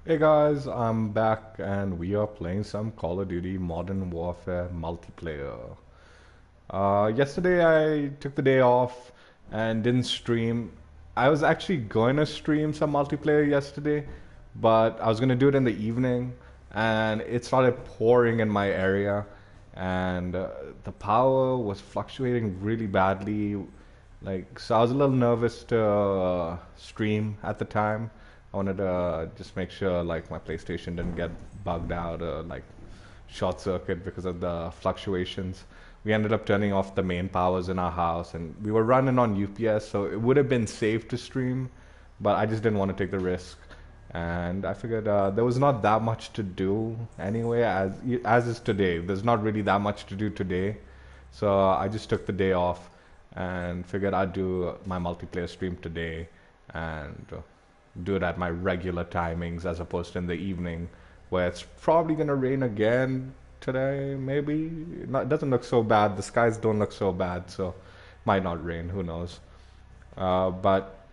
Hey guys, I'm back and we are playing some Call of Duty Modern Warfare multiplayer. Yesterday I took the day off and didn't stream. I was actually going to stream some multiplayer yesterday, but I was going to do it in the evening and it started pouring in my area and the power was fluctuating really badly. So I was a little nervous to stream at the time. I wanted to just make sure like my PlayStation didn't get bugged out or like short circuit because of the fluctuations. We ended up turning off the main powers in our house and we were running on UPS, so it would have been safe to stream, but I just didn't want to take the risk. And I figured there was not that much to do anyway, as is today. There's not really that much to do today, so I just took the day off and figured I'd do my multiplayer stream today and do it at my regular timings as opposed to in the evening where it's probably gonna rain again today. Maybe it doesn't look so bad. The skies don't look so bad, so might not rain. Who knows? But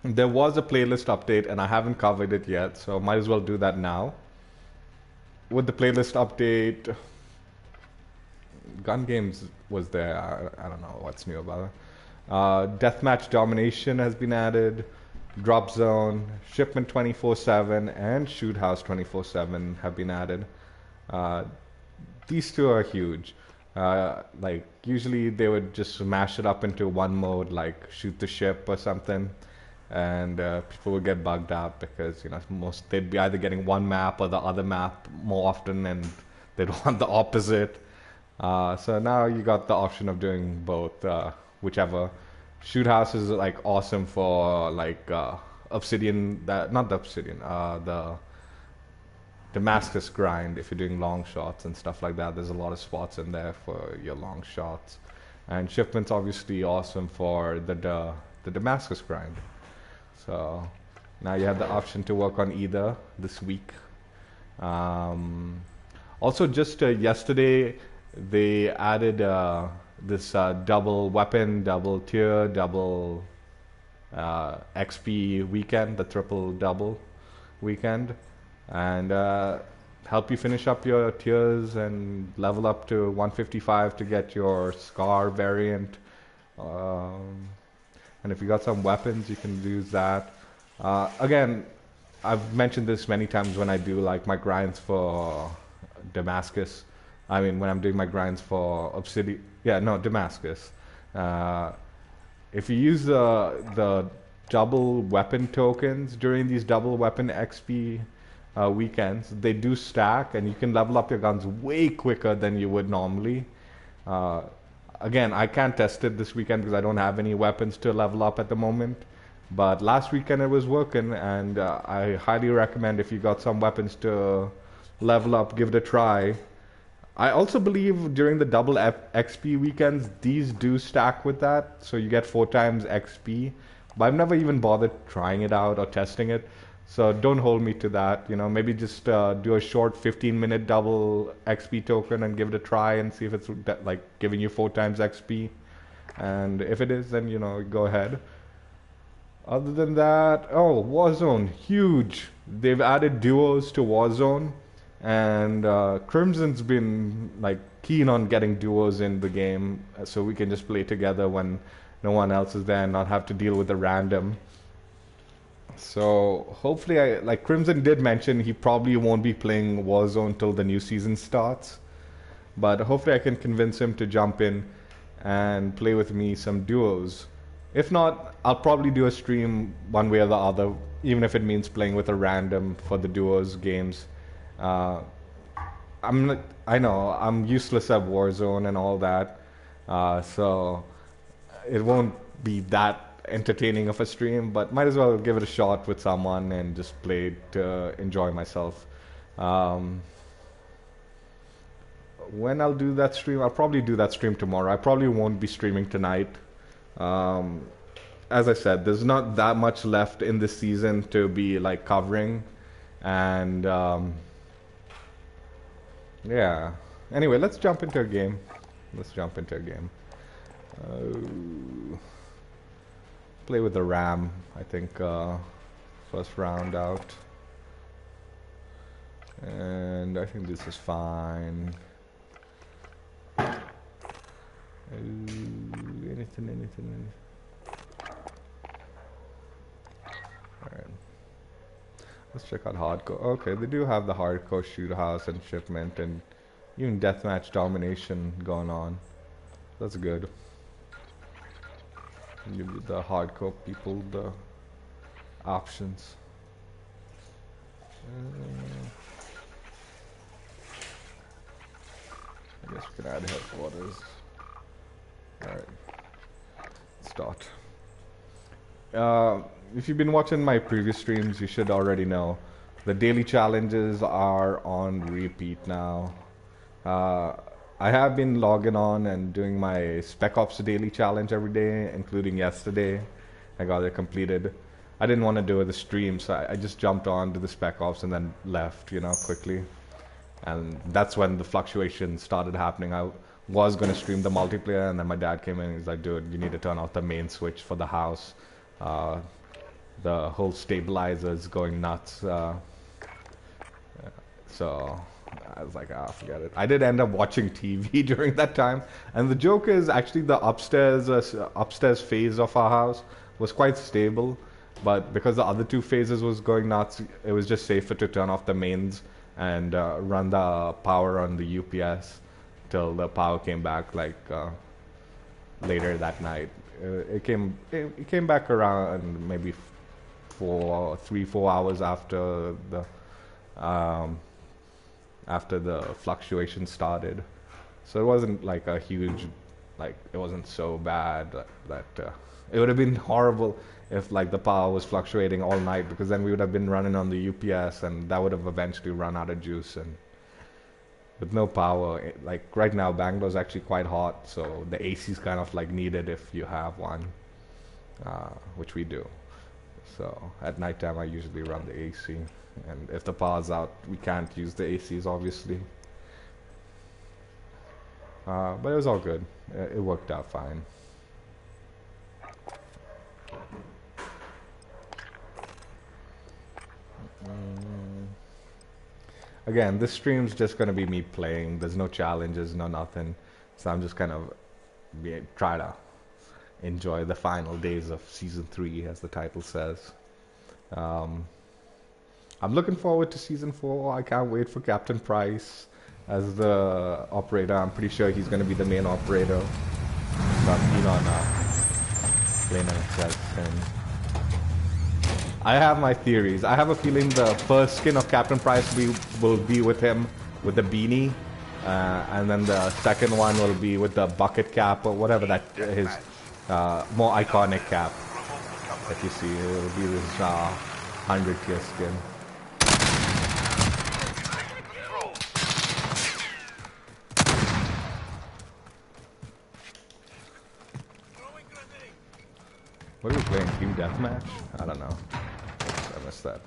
there was a playlist update, and I haven't covered it yet, so might as well do that now. With the playlist update, Gun Games was there. I don't know what's new about it. Deathmatch Domination has been added. Drop Zone, Shipment 24/7, and Shoot House 24/7 have been added. Uh, these two are huge. Like usually they would just smash it up into one mode, like shoot the ship or something, and people would get bugged out because most they'd be either getting one map or the other map more often, and they'd want the opposite. So now you got the option of doing both, whichever. Shoot House is like awesome for like Obsidian, that not the Obsidian, the Damascus grind. If you're doing long shots and stuff like that, there's a lot of spots in there for your long shots. And Shipment's obviously awesome for the Damascus grind. So now you have the option to work on either this week. Um, Also, just yesterday they added this double weapon, double tier, double XP weekend, the triple double weekend, and help you finish up your tiers and level up to 155 to get your Scar variant. Um, and if you got some weapons, you can use that. Again, I've mentioned this many times when I do like my grinds for Damascus. I mean, when I'm doing my grinds for Obsidian, yeah, no, Damascus. Uh, if you use the double weapon tokens during these double weapon XP weekends, they do stack, and you can level up your guns way quicker than you would normally. Uh, Again, I can't test it this weekend because I don't have any weapons to level up at the moment. But last weekend it was working, and I highly recommend if you got some weapons to level up, give it a try. I also believe during the double XP weekends, these do stack with that, so you get 4 times XP. But I've never even bothered trying it out or testing it, so don't hold me to that. Maybe just do a short 15-minute double XP token and give it a try and see if it's like giving you 4 times XP. And if it is, then go ahead. Other than that, oh, Warzone, huge. They've added duos to Warzone, and Crimson's been like keen on getting duos in the game, so we can just play together when no one else is there and not have to deal with the random. So hopefully, like Crimson did mention, he probably won't be playing Warzone till the new season starts, but hopefully I can convince him to jump in and play with me some duos. If not, I'll probably do a stream one way or the other, even if it means playing with a random for the duos games. Uh, I know I'm useless at Warzone and all that, so it won't be that entertaining of a stream. But might as well give it a shot with someone and just play to enjoy myself. Um, when I'll do that stream, I'll probably do that stream tomorrow. I probably won't be streaming tonight. Um, as I said, there's not that much left in this season to be like covering, and yeah. Anyway, let's jump into a game. Let's jump into a game. Uh, Play with the Ram. I think first round out. And I think this is fine. Anything. Alright. Let's check out hardcore. Okay, they do have the hardcore shoot house and shipment and even deathmatch domination going on. That's good. Give you the hardcore people the options. I guess we can add headquarters. Alright. Start. If you've been watching my previous streams, you should already know the daily challenges are on repeat now. I have been logging on and doing my Spec Ops daily challenge every day, including yesterday. I got it completed. I didn't want to do the stream, so I just jumped on to the Spec Ops and then left, you know, quickly. And that's when the fluctuation started happening. I was going to stream the multiplayer, and then my dad came in and he's like, dude, you need to turn off the main switch for the house. The whole stabilizer is going nuts. So I was like, forget it. I did end up watching TV during that time. And the joke is actually the upstairs phase of our house was quite stable. But because the other two phases was going nuts, it was just safer to turn off the mains and run the power on the UPS till the power came back like later that night. It came back around maybe 3-4 hours after the fluctuation started. So it wasn't like a huge, like it wasn't so bad that it would have been horrible if like the power was fluctuating all night, because then we would have been running on the UPS and that would have eventually run out of juice. And with no power, like right now Bangalore's actually quite hot, so the AC is kind of like needed if you have one, which we do. So at nighttime I usually run the AC, and if the power's out we can't use the ACs obviously. But it was all good. It worked out fine. Again, this stream's just gonna be me playing. There's no challenges, no nothing. So I'm just kind of try to enjoy the final days of season 3, as the title says. I'm looking forward to season 4. I can't wait for Captain Price as the operator. I'm pretty sure he's gonna be the main operator. Not keen on playing as him. I have my theories. I have a feeling the first skin of Captain Price will be with him with the beanie, and then the second one will be with the bucket cap or whatever that his more iconic cap that you see. It will be this 100 tier skin. What are we playing? Team Deathmatch? I don't know. I missed that.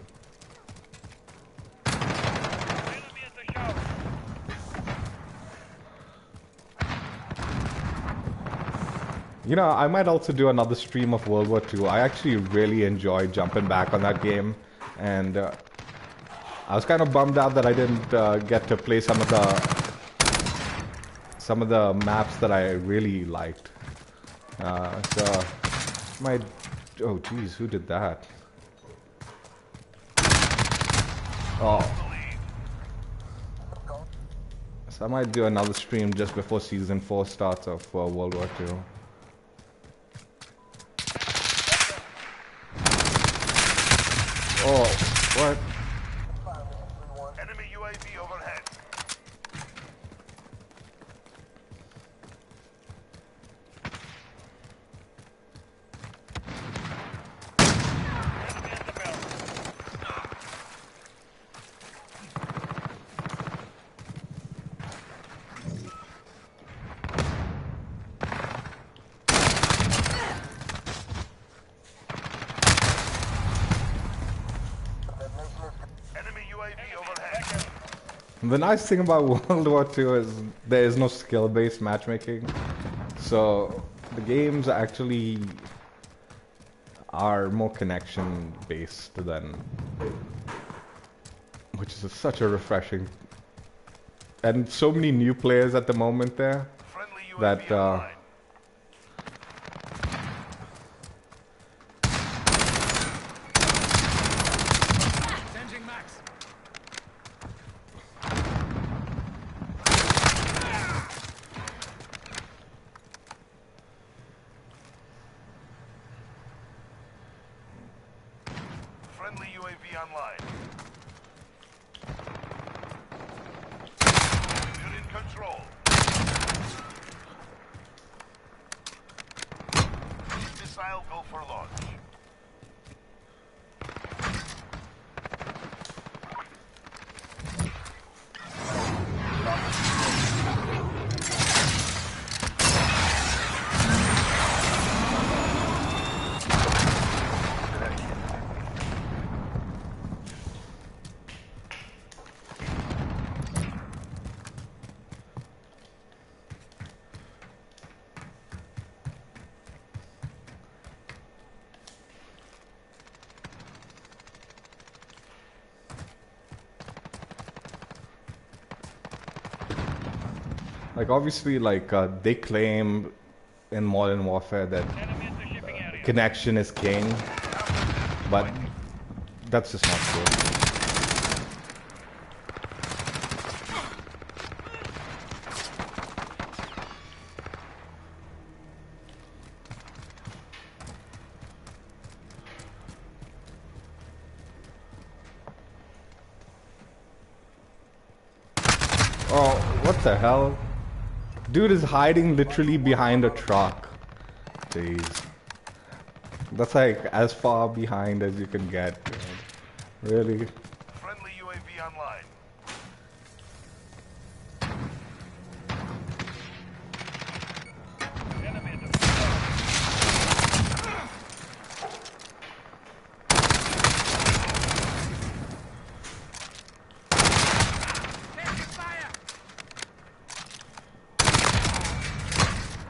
You know, I might also do another stream of World War II. I actually really enjoyed jumping back on that game, and I was kind of bummed out that I didn't get to play some of the maps that I really liked. So might. Oh jeez, who did that? Oh. So I might do another stream just before season 4 starts of World War II. Oh, what? Enemy UAV overhead. The nice thing about World War II is there is no skill-based matchmaking, so the games actually are more connection-based than which is such a refreshing. And so many new players at the moment there that friendly UAV online. You're in control. Missile go for launch. like obviously like they claim in Modern Warfare that connection is king, but that's just not true. Oh, what the hell? Dude is hiding literally behind a truck. Jeez. That's like as far behind as you can get. Dude. Really? Friendly UAV online.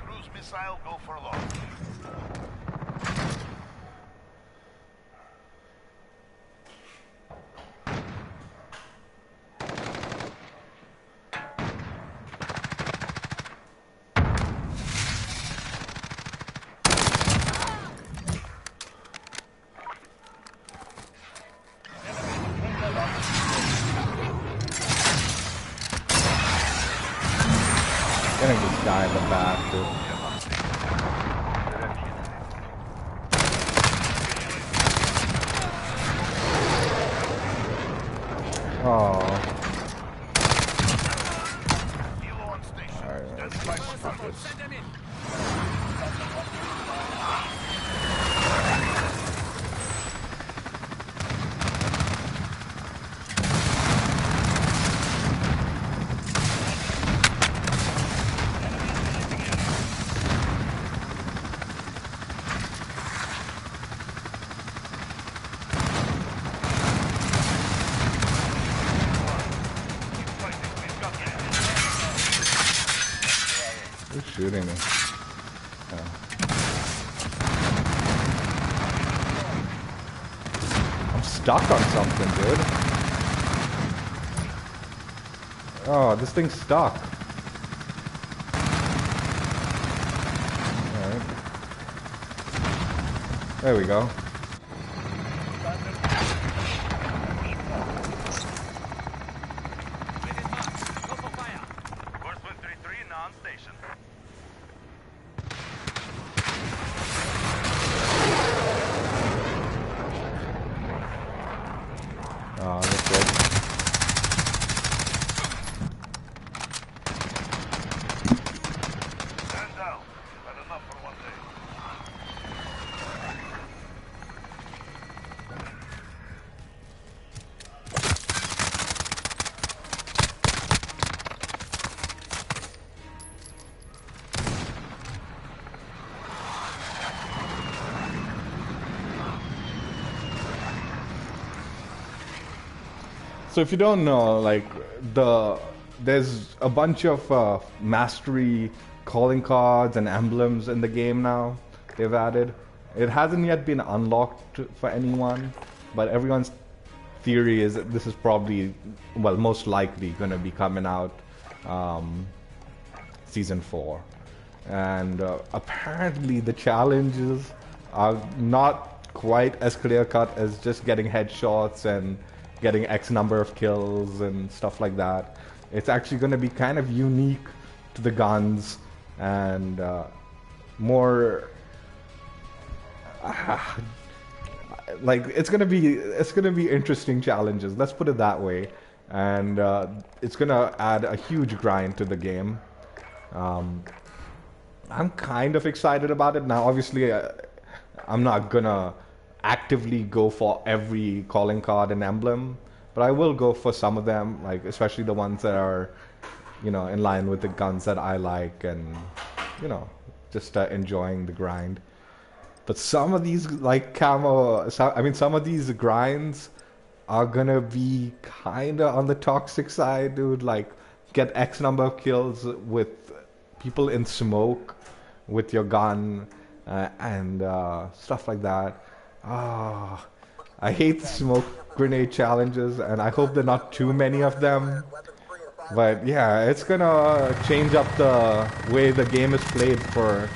Cruise missile go for launch. Getting this guy in the back, dude. Oh. Who's shooting me? Oh. I'm stuck on something, dude. Oh, this thing's stuck. Alright. There we go. Oh, that's good. Stand down. Had enough for one day. So if you don't know, like there's a bunch of mastery calling cards and emblems in the game now. They've added. It hasn't yet been unlocked for anyone, but everyone's theory is that this is probably, well, most likely going to be coming out season 4. And apparently the challenges are not quite as clear-cut as just getting headshots and getting X number of kills and stuff like that. It's actually going to be kind of unique to the guns and more like it's gonna be interesting challenges. Let's put it that way, and it's gonna add a huge grind to the game. I'm kind of excited about it now. Obviously, I'm not gonna actively go for every calling card and emblem, but I will go for some of them, like especially the ones that are, you know, in line with the guns that I like, and you know, just enjoying the grind. But some of these, like camo, some of these grinds are gonna be kinda on the toxic side, dude. Like, get X number of kills with people in smoke with your gun and stuff like that. I hate the smoke grenade challenges, and I hope there are not too many of them. But yeah, it's gonna change up the way the game is played for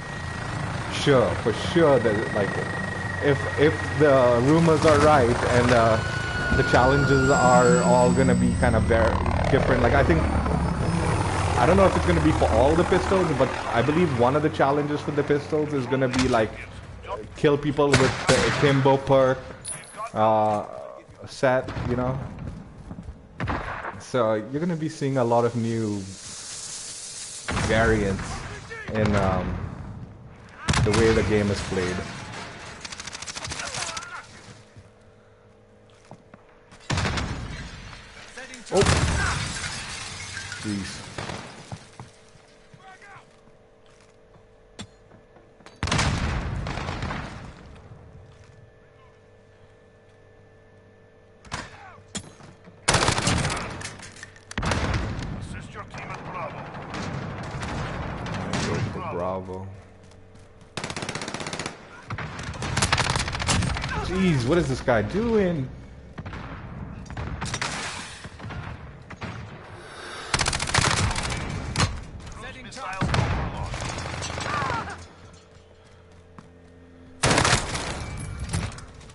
sure. That, like, if the rumors are right and the challenges are all gonna be kind of very different. Like, I don't know if it's gonna be for all the pistols, but I believe one of the challenges for the pistols is gonna be like kill people with the Akimbo perk set, you know. So you're gonna be seeing a lot of new variants in the way the game is played. Oh, jeez. Assist your team at Bravo. Go for Bravo. Jeez, what is this guy doing? Cruise missile overload.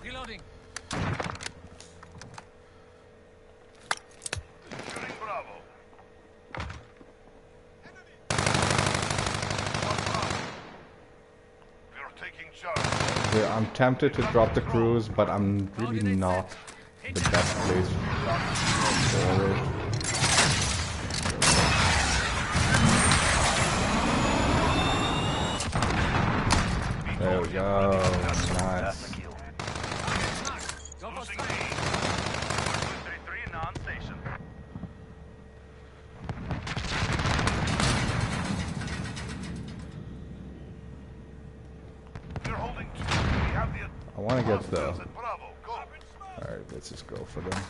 Reloading. Securing Bravo. We are taking charge. Yeah, I'm tempted to drop the cruise, but I'm really not the best place for it. There we go. Nice. Losing B. 233 non-station. We're holding 2. We have the I want to get the... hostiles at Bravo. Go. Alright, let's just go for them.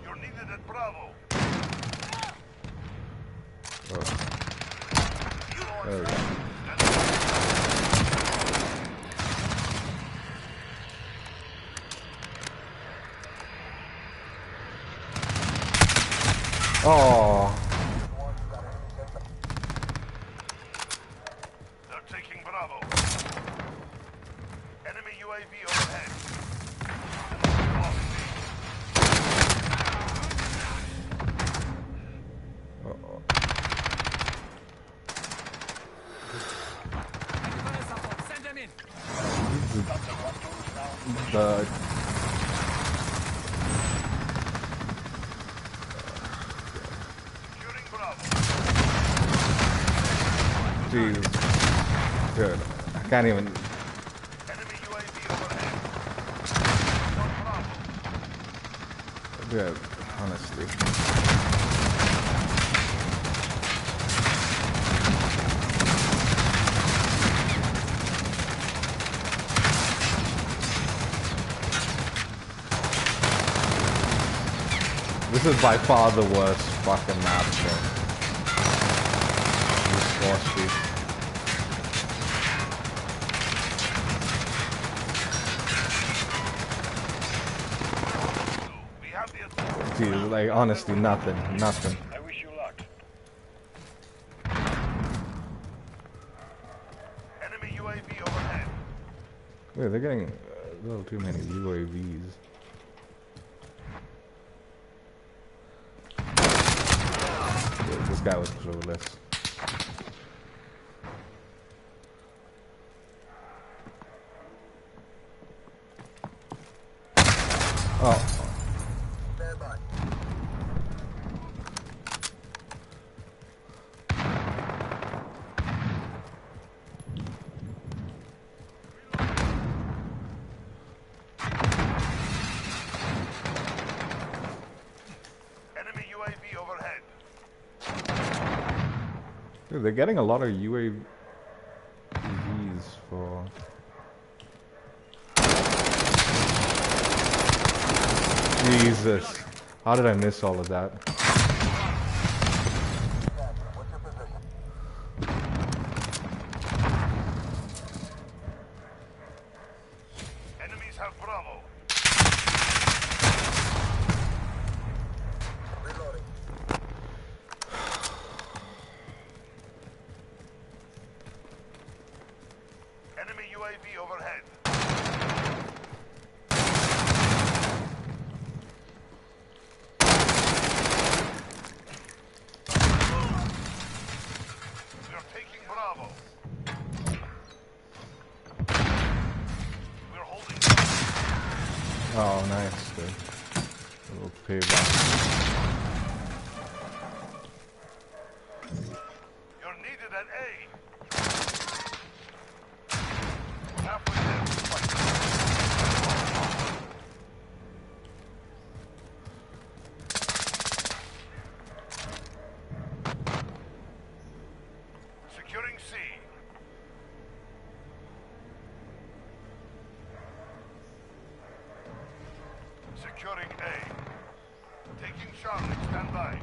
You're needed at Bravo. Oh, there we go. Oh, They're taking Bravo. Enemy UAV overhead. Send them in. the... Securing Bravo. Jeez. Good. I can't even... Enemy UAV overhead. On Bravo. Good, honestly. This is by far the worst fucking map, so. This Force Street. casualties, like honestly, nothing. I wish you luck. Enemy UAV overhead. Wait, they're getting a little too many UAVs. Wait, this guy was clueless. Oh. Enemy UAV overhead. Dude, they're getting a lot of UAVs for... Jesus. How did I miss all of that? Enemies have Bravo. Enemy UAV overhead. We are taking Bravo. We are holding. Oh, nice, dude. A little payback. You're needed at A. Halfway there. Fight. Securing C. Securing A. Taking Charlie. Stand by.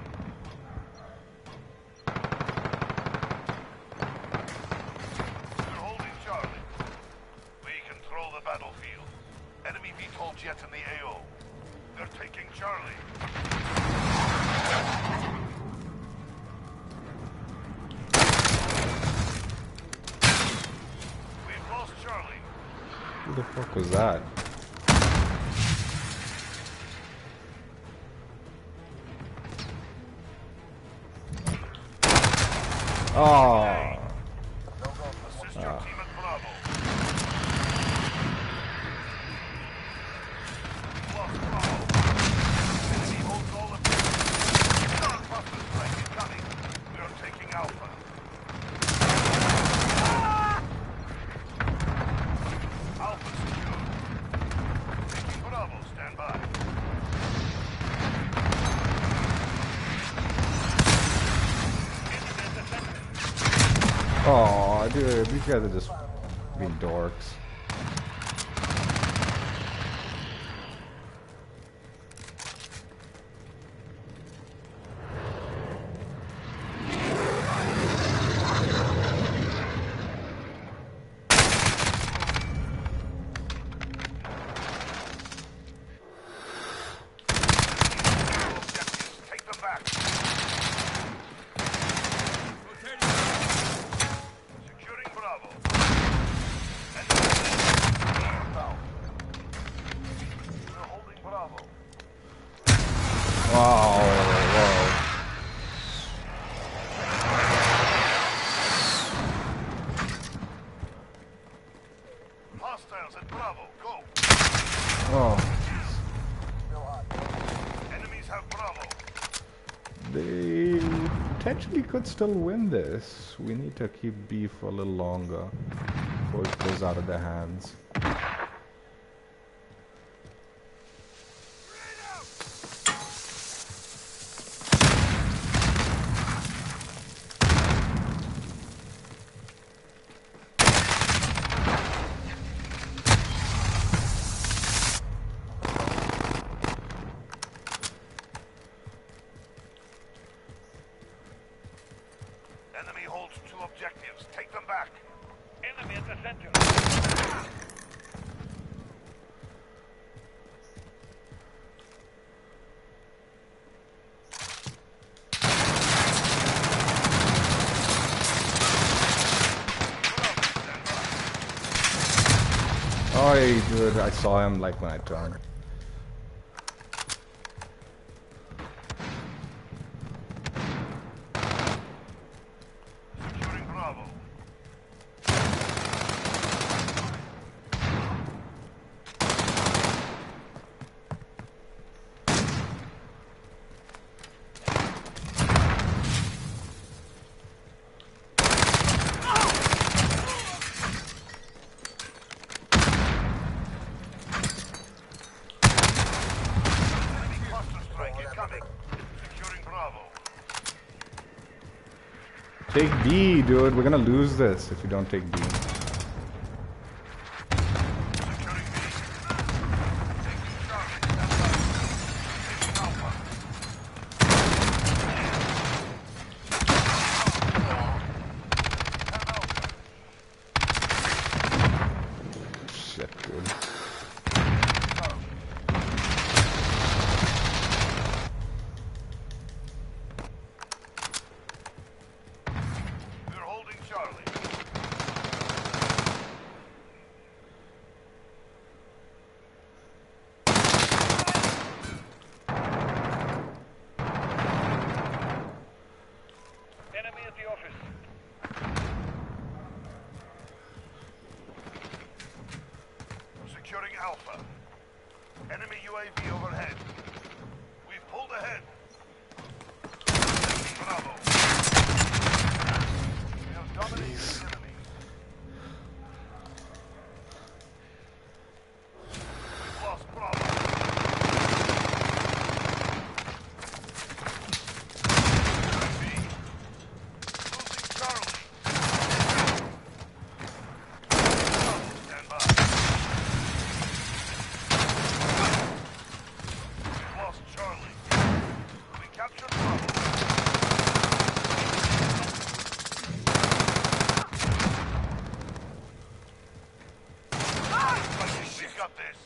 We're holding Charlie. We control the battlefield. Enemy VTOL jet in the AO. They're taking Charlie. We've lost Charlie. Who the fuck was that? Oh. Assist your team at Bravo. Lost Bravo. Enemy holds all the cluster strike incoming. We are taking Alpha. Alpha secure. Taking Bravo. Stand by. Oh, dude, these guys are just being dorks. Objectives. Take them back. Securing Bravo. We're holding Bravo. Wow, whoa. Hostiles at Bravo. Go. Oh, Enemies have Bravo. they potentially could still win this. We need to keep B for a little longer before it goes out of their hands. Enemy holds 2 objectives. Take them back. Enemy at the center. Oh, hey, dude, I saw him like when I turned. Securing Bravo. Enemy cluster strike incoming. Securing Bravo. Take B, dude. We're gonna lose this if you don't take B. Securing B. Taking Charlie. Taking Alpha. Shit, dude. We're holding Charlie. Enemy at the office. Securing Alpha. Enemy UAV overhead. We've pulled ahead. Taking Bravo. We have dominated the enemy. We've lost Bravo. B. Losing Charlie. Stand by. We've lost Charlie. We captured Bravo. We got this.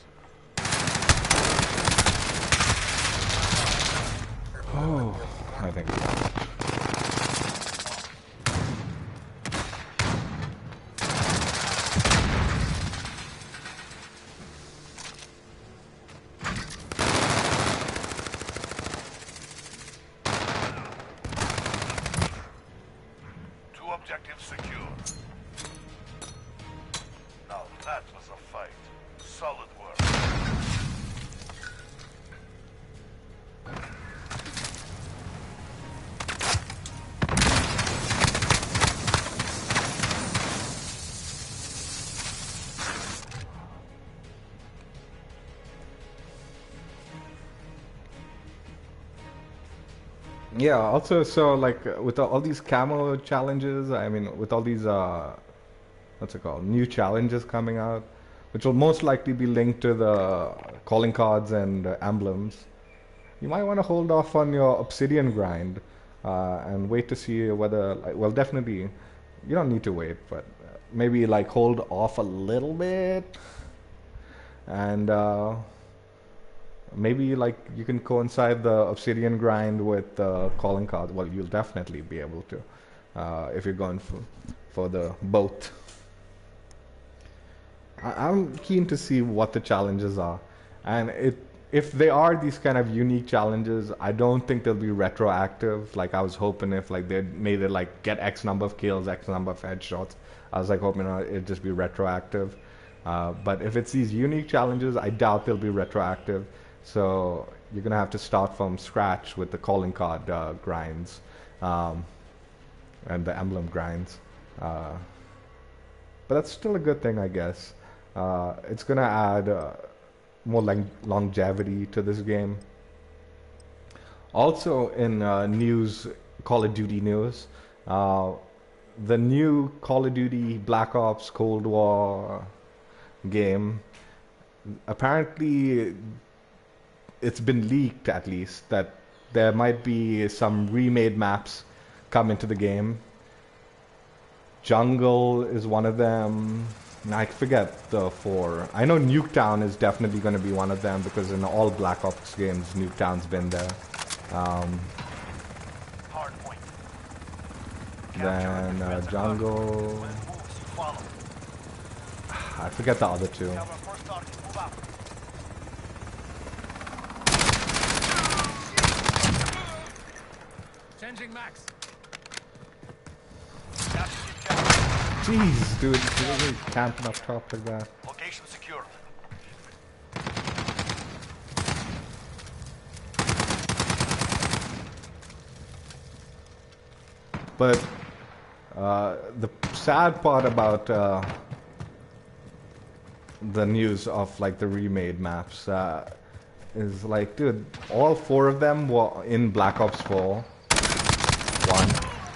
Oh, I think we got it. Two objectives secure. Now that was a fight. Solid work. Yeah, also, so like with all these camo challenges, I mean, with all these, what's it called, new challenges coming out, which will most likely be linked to the calling cards and emblems, you might want to hold off on your obsidian grind and wait to see whether, like, well, definitely, you don't need to wait, but maybe like hold off a little bit and maybe like you can coincide the obsidian grind with the calling card. Well, you'll definitely be able to if you're going for the both. I'm keen to see what the challenges are, and if they are these kind of unique challenges, I don't think they'll be retroactive. Like I was hoping if like they made it like get X number of kills, X number of headshots. I was like hoping it'd just be retroactive. But if it's these unique challenges, I doubt they'll be retroactive. So you're gonna have to start from scratch with the calling card grinds and the emblem grinds. But that's still a good thing, I guess. It's gonna add more longevity to this game. Also, in news, Call of Duty news, the new Call of Duty Black Ops Cold War game, apparently it's been leaked at least that there might be some remade maps come into the game. Jungle is one of them. I forget the four. I know Nuketown is definitely going to be one of them because in all Black Ops games, Nuketown's been there. Hard point. Then Jungle. Follow. I forget the other two. Have our first target. Move out. Changing max. Gas is injected. Jeez, dude, you're really camping up top like that. Location secured. But the sad part about the news of like the remade maps is like, dude, all 4 of them were in Black Ops 4, 1,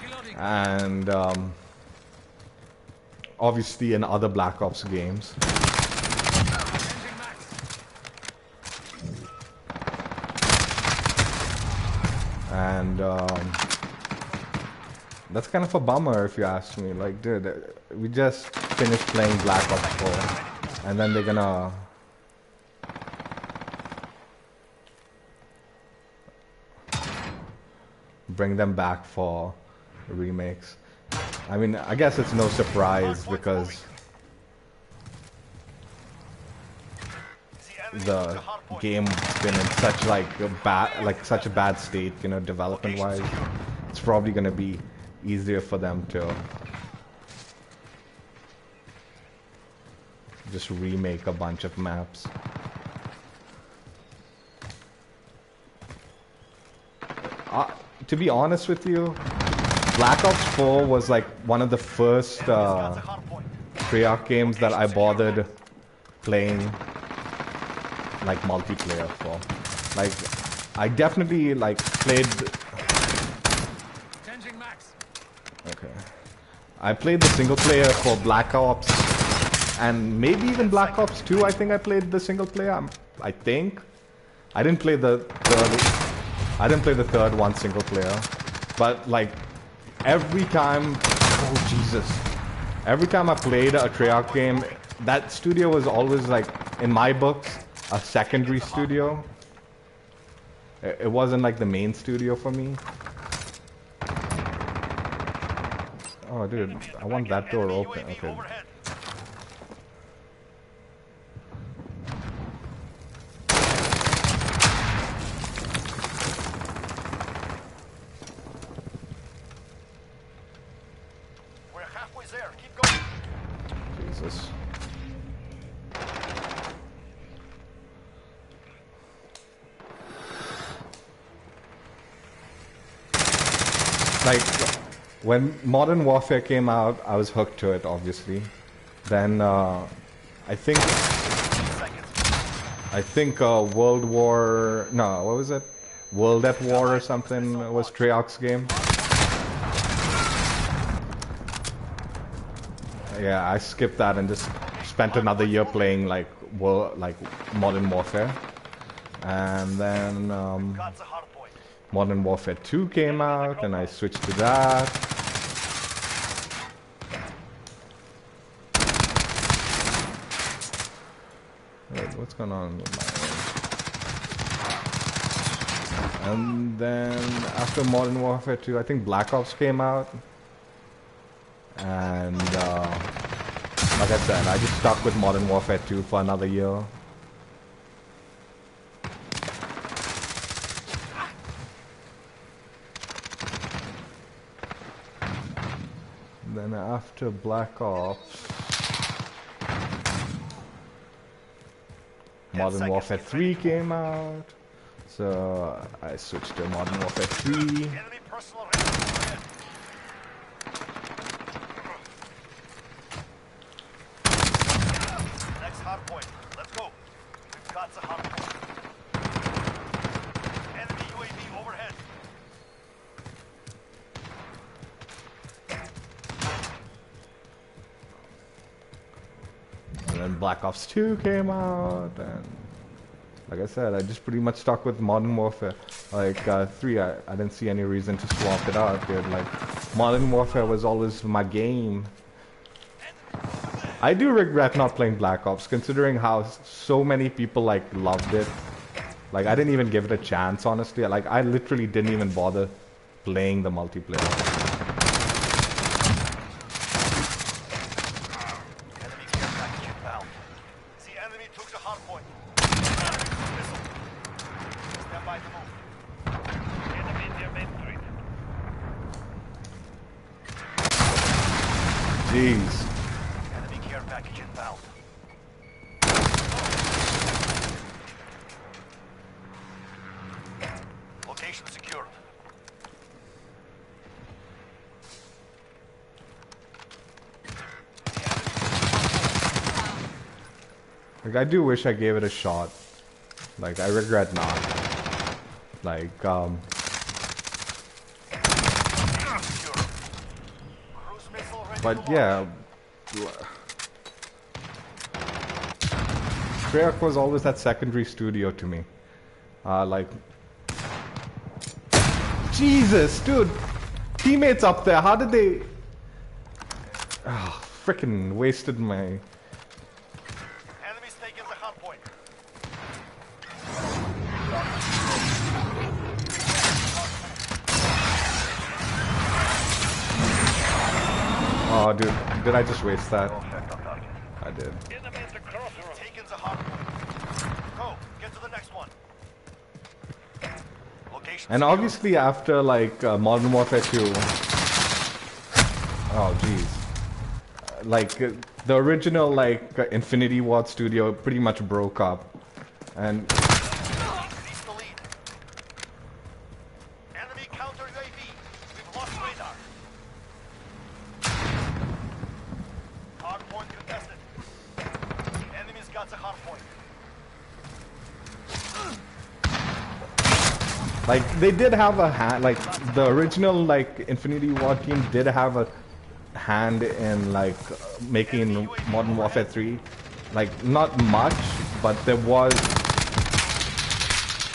Reloading. and obviously in other Black Ops games. Changing max. And that's kind of a bummer if you ask me. Like, dude, we just finished playing Black Ops 4, and then they're gonna bring them back for remakes. I mean, I guess it's no surprise because the game's been in such like a bad state, you know, development wise. It's probably gonna be easier for them to just remake a bunch of maps. To be honest with you, Black Ops 4 was like one of the first Treyarch games that I bothered playing like multiplayer for. Like, I definitely like played. Changing max. Okay. I played the single player for Black Ops, and maybe even Black Ops 2. I think I played the single player. I think I didn't play the third. I didn't play the third one single player, but like every time, oh Jesus, every time I played a Treyarch game, that studio was always like, in my books, a secondary studio. It wasn't like the main studio for me. Oh dude, I want that door open. Okay. We're halfway there. Keep going. Jesus. Like, when Modern Warfare came out, I was hooked to it, obviously. Then, I think World War... No, what was it? World at War or something was Treyarch's game. Yeah, I skipped that and just spent another year playing like Modern Warfare. And then Got the hard point. Modern Warfare 2 came out, and I switched to that. Wait, what's going on with my... And then after Modern Warfare 2, I think Black Ops came out. And like I said, I just stuck with Modern Warfare 2 for another year. Then after Black Ops, Modern Warfare 3 came out, so I switched to Modern Warfare 3. Enemy personal radar overhead. Next hard point. Let's go. We've got the hard point. Enemy UAV overhead. And then Black Ops 2 came out, and like I said, I just pretty much stuck with Modern Warfare. Like 3, I didn't see any reason to swap it out, dude. Like, Modern Warfare was always my game. I do regret not playing Black Ops, considering how so many people like loved it. Like, I didn't even give it a chance, honestly. Like, I literally didn't even bother playing the multiplayer. Enemy care package inbound. took the hard point. Missile. Stand by to move. Enemy near Main Street. Jeez. Enemy care package inbound. Location secured. Like, I do wish I gave it a shot. Like, I regret not. Like, Secure. Cruise missile ready but to yeah. Treyarch was always that secondary studio to me. Like, Jesus, dude, teammates up there. How did they? Freaking wasted my. Enemies taking the hard point. Oh, dude, did I just waste that? Effect on target. I did. Enemy at the crossroads. Taking the hard point. Go. Get to the next one. Location And secure. obviously, after like Modern Warfare 2. Oh, jeez. Like the original Infinity Ward studio pretty much broke up, and Increase the lead. Enemy counter UAV. We've lost radar. Hard point contested. Enemy's got the hard point. like they did have a hand. Like the original Infinity Ward team did have a hand in making Modern Warfare 3. Like not much, but there was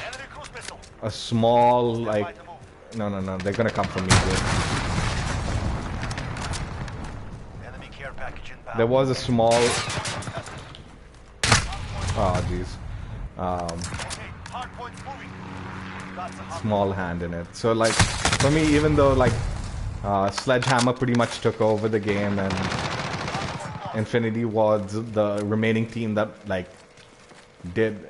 Enemy cruise missile. a small Stand by like. to move. No, they're gonna come for me, dude. Enemy care package inbound. There was a small. Oh, jeez. Okay, hard point's moving. Got the hard Small hand in it. So like for me, even though Sledgehammer pretty much took over the game and Infinity Ward's the remaining team that did.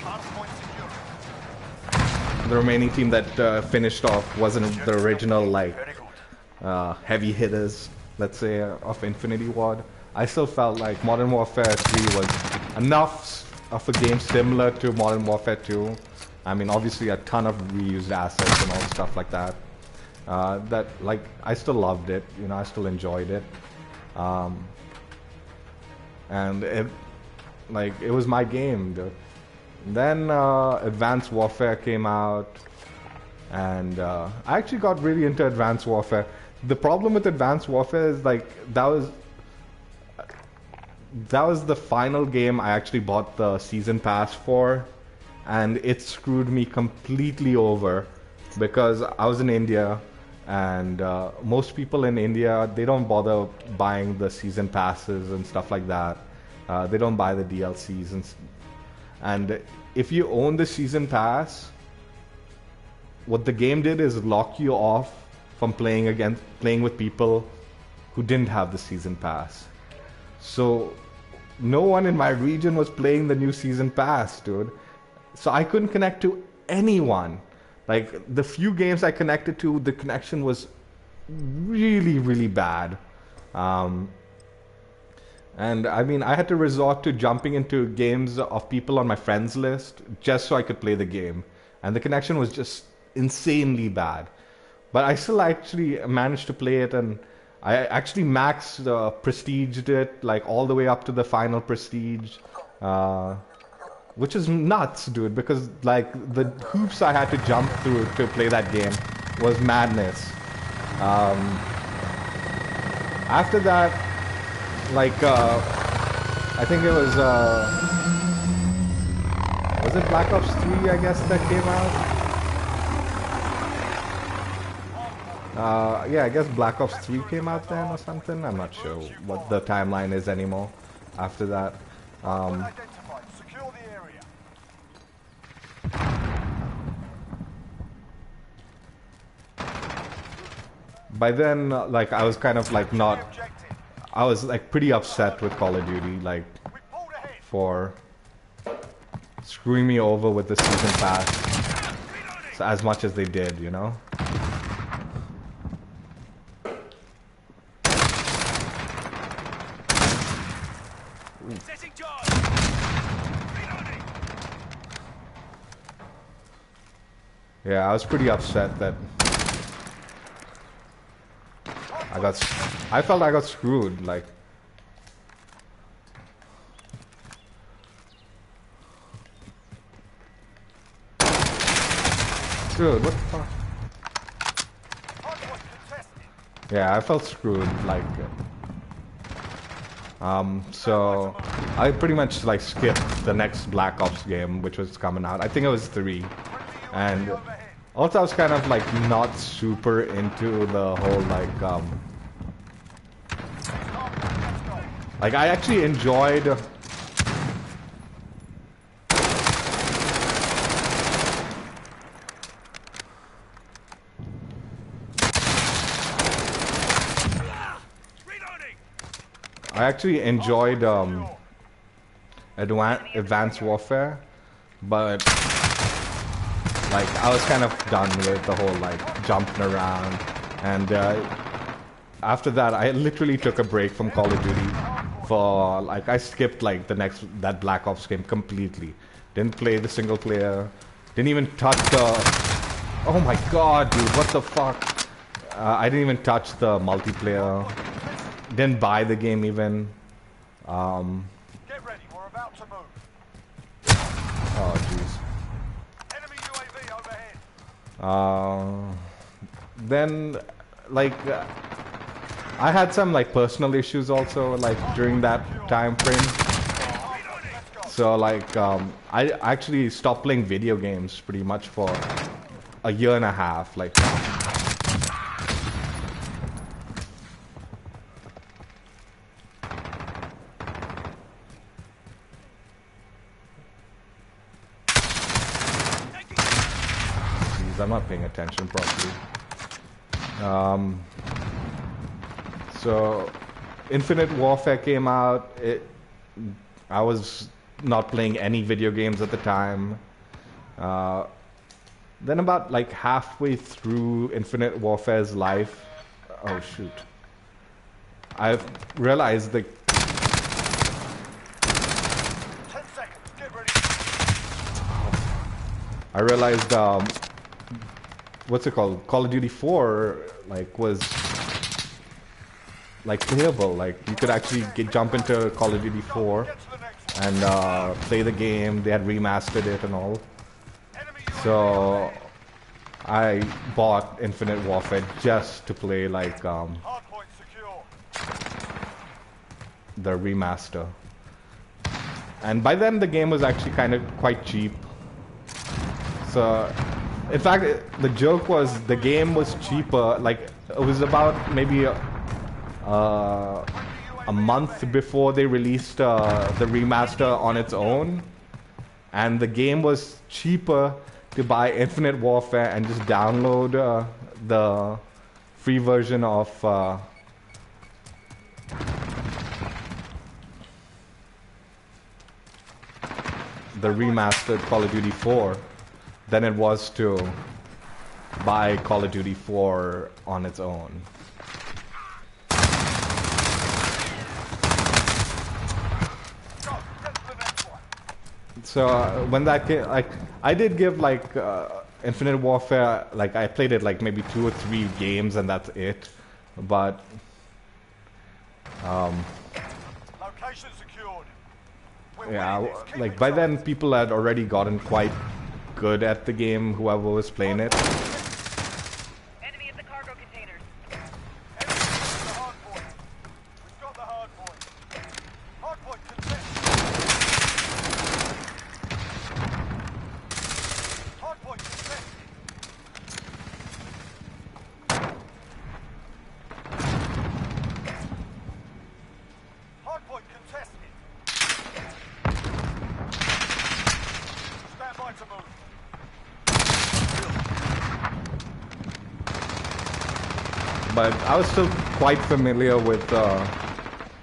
hard point secure. The remaining team that finished off wasn't the original Very good. heavy hitters, let's say, of Infinity Ward. I still felt like Modern Warfare 3 was enough of a game similar to Modern Warfare 2. I mean, obviously a ton of reused assets and all stuff like that. That I still loved it. You know, I still enjoyed it. And it was my game, dude. Then Advanced Warfare came out, and I actually got really into Advanced Warfare. The problem with Advanced Warfare is that was the final game I actually bought the season pass for, and it screwed me completely over because I was in India, and most people in India, they don't bother buying the season passes and stuff like that. They don't buy the DLCs and if you own the season pass, what the game did is lock you off from playing with people who didn't have the season pass. So no one in my region was playing the new season pass, dude. So I couldn't connect to anyone. Like the few games I connected to, the connection was really, really bad. And I mean, I had to resort to jumping into games of people on my friends list just so I could play the game. And the connection was just insanely bad. But I still actually managed to play it, and I actually maxed prestiged it all the way up to the final prestige, which is nuts, dude, because the hoops I had to jump through to play that game was madness. After that, I think it was it Black Ops 3, I guess, that came out? Yeah, I guess Black Ops 3 came out then or something. I'm not sure what the timeline is anymore after that. Identified. Secure the area. By then, I was kind of not... Objective. I was like pretty upset with Call of Duty, like We pulled ahead. for screwing me over with the season pass as much as they did, you know? Setting charge. Reloading. Yeah, I was pretty upset that I felt I got screwed, like. Dude, what the fuck? Hardpoint contested. Yeah, I felt screwed, like. So I pretty much like skipped the next Black Ops game, which was coming out. I think it was 3, and also I was kind of like not super into the whole like I actually enjoyed. Reloading. I actually enjoyed Advanced Warfare, but like I was kind of done with the whole like jumping around, and after that I literally took a break from Call of Duty for like I skipped like that Black Ops game completely. Didn't play the single player, didn't even touch the. Oh my god, dude, what the fuck? I didn't even touch the multiplayer. Didn't buy the game even. Get ready. We're about to move. Oh jeez. Enemy UAV overhead. Then, like, I had some like personal issues also like during that time frame. So like, I actually stopped playing video games pretty much for a year and a half. Like, jeez, I'm not paying attention properly. So, Infinite Warfare came out. I was not playing any video games at the time. Then about like halfway through Infinite Warfare's life, oh shoot, I've realized that 10 seconds. Get ready. I realized what's it called? Call of Duty 4 like was like playable. Like you could actually jump into Call of Duty 4 Get to the next one. and play the game. They had remastered it and all. Enemy UAV So I bought Infinite Warfare just to play like hardpoint secure. the remaster. And by then the game was actually kind of quite cheap. So in fact the joke was the game was cheaper, like it was about maybe a month before they released the remaster on its own, and the game was cheaper to buy Infinite Warfare and just download the free version of the remastered Call of Duty 4 than it was to buy Call of Duty 4 on its own. Go. Get to the next one. So when that came, like I did give like Infinite Warfare, like I played it like maybe 2 or 3 games and that's it. But Location secured. We're yeah, winning this. Keep like it by tight. then people had already gotten quite good at the game, whoever was playing it. Enemy at the cargo containers. Enemy to the hard point. We've got the hard point. Hard point contested. Hard point contested. Hard point contested. Stand by to move. But I was still quite familiar with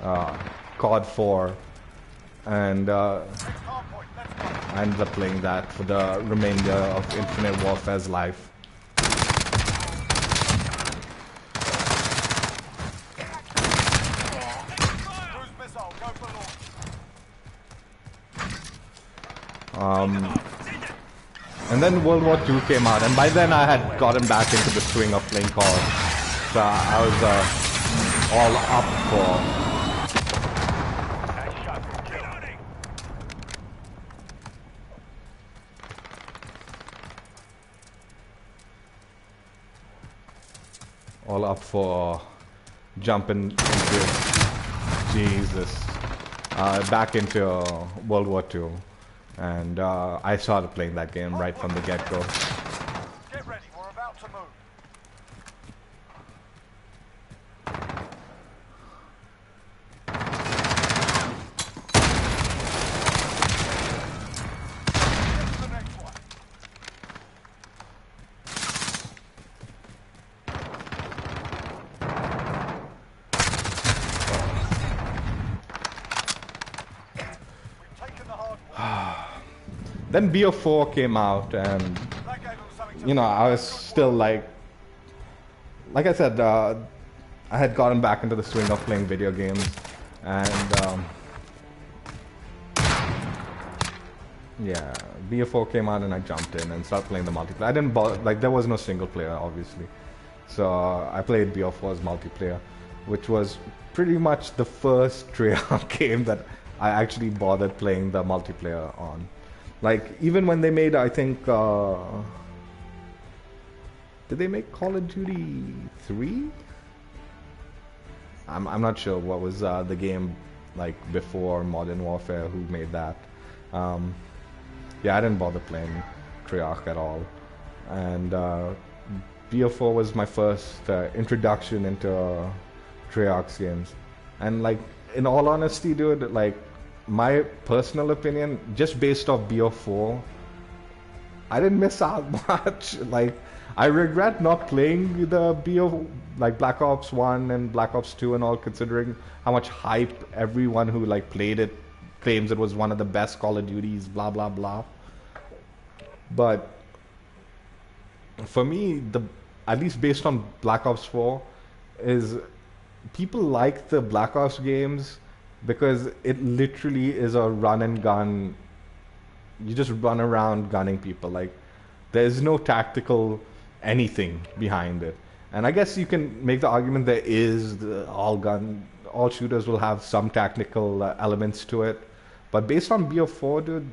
COD 4, and Hardpoint, let's go. I ended up playing that for the remainder of Infinite Warfare's life. Cruise missile, go for launch. And then World War II came out, and by then I had gotten back into the swing of playing COD. So I was all up Nice shot. Kill. for jumping into back into World War II, and I started playing that game right from the get-go. Get ready, we're about to move. Get to the next one. We've taken the hard one. Then BO4 came out, and That gave them something to you know, I was still like I said, I had gotten back into the swing of playing video games, and yeah, BO4 came out and I jumped in and started playing the multiplayer. I didn't bother, like, there was no single player, obviously, so I played BO4's multiplayer, which was pretty much the first Treyarch game that I actually bothered playing the multiplayer on. Like, even when they made, I think, did they make Call of Duty 3? I'm not sure what was the game like before Modern Warfare, who made that. Yeah, I didn't bother playing Treyarch at all. And BO4 was my first introduction into Treyarch's games. And like, in all honesty, dude, like, my personal opinion, just based off BO4, I didn't miss out much. Like, I regret not playing the BO, like Black Ops 1 and Black Ops 2 and all, considering how much hype everyone who like played it claims it was one of the best Call of Duties, blah blah blah. But for me, at least based on Black Ops 4, is people like the Black Ops games because it literally is a run and gun. You just run around gunning people. Like, there's no tactical anything behind it. And I guess you can make the argument there is all shooters will have some technical elements to it. But based on BO4, dude,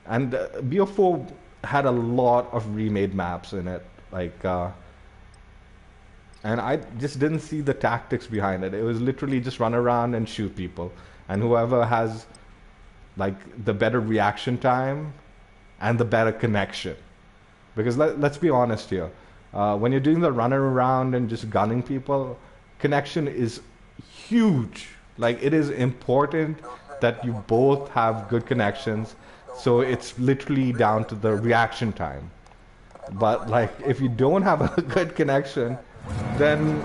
and BO4 had a lot of remade maps in it, like, and I just didn't see the tactics behind it. It was literally just run around and shoot people, and whoever has like the better reaction time and the better connection. Because let's be honest here, when you're doing the running around and just gunning people, connection is huge. Like, it is important that you both have good connections. So it's literally down to the reaction time. But like, if you don't have a good connection, then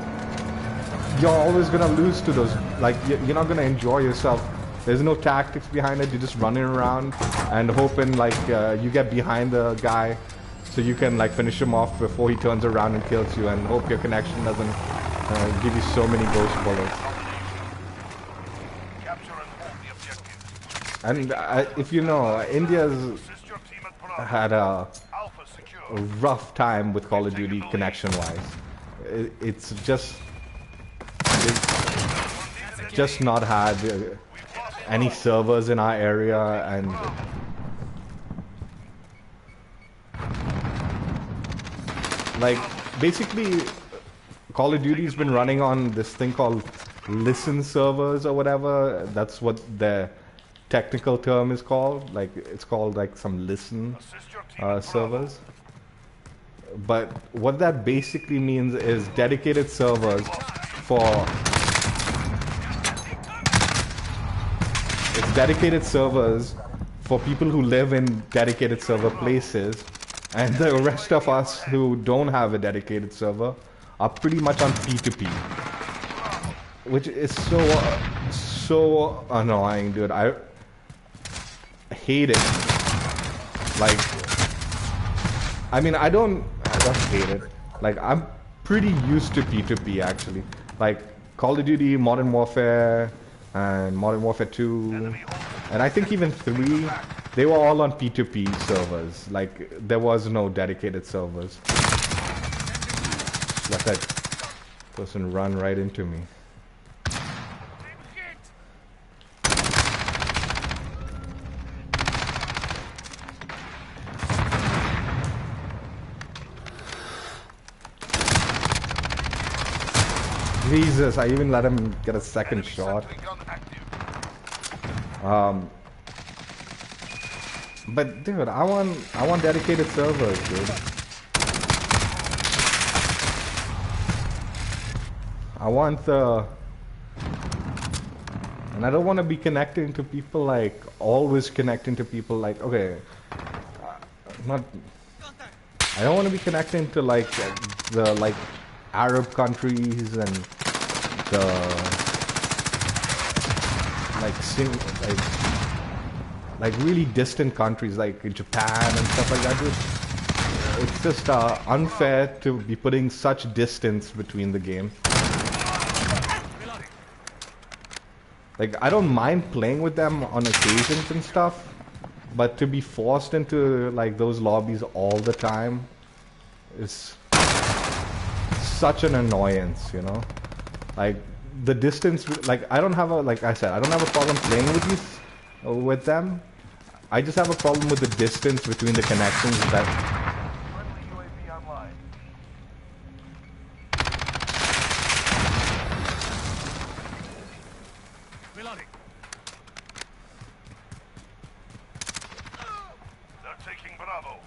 you're always gonna lose to those. Like, you're not gonna enjoy yourself. There's no tactics behind it. You're just running around and hoping like you get behind the guy, so you can like finish him off before he turns around and kills you, and hope your connection doesn't give you so many ghost bullets. Capture and hold the objective. And if you know, India's Assist your team at Bravo. had a Alpha secure. rough time with Call of Duty connection-wise. It's just not had any servers in our area, and like, basically Call of Duty's been running on this thing called listen servers or whatever. That's what the technical term is called. Like, it's called like some listen Assist your team at Bravo. servers. But what that basically means is dedicated servers for people who live in dedicated server places, and the rest of us who don't have a dedicated server are pretty much on P2P, which is so annoying, dude. I hate it. Like, I mean, I don't hate it. Like, I'm pretty used to P2P actually. Like Call of Duty, Modern Warfare, and Modern Warfare 2, and I think even 3, they were all on P2P servers. Like, there was no dedicated servers. Let that person run right into me. Jesus, I even let him get a second shot. But dude, I want dedicated servers, dude. I want the, and I don't want to be connecting to people like, always connecting to people like, okay, not, I don't want to be connecting to like the like Arab countries and the like really distant countries like Japan and stuff like that. It's just unfair to be putting such distance between the game. Like, I don't mind playing with them on occasions and stuff, but to be forced into like those lobbies all the time is such an annoyance, you know? Like, the distance, like, I don't have a, like I said, I don't have a problem playing with them. I just have a problem with the distance between the connections that... Friendly UAV online. Reloading. They're taking Bravo.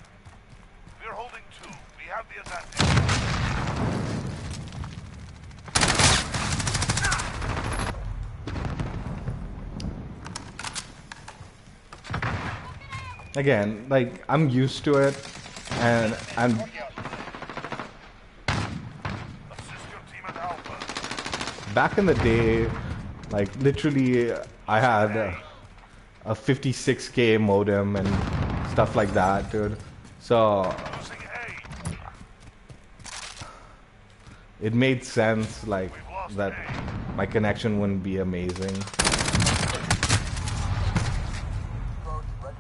We're holding 2. We have the advantage. Again, like, I'm used to it, and I'm... Assist your team at Alpha. Back in the day, like, literally, I had a 56K modem and stuff like that, dude. So, Losing A. it made sense, like, that my connection wouldn't be amazing.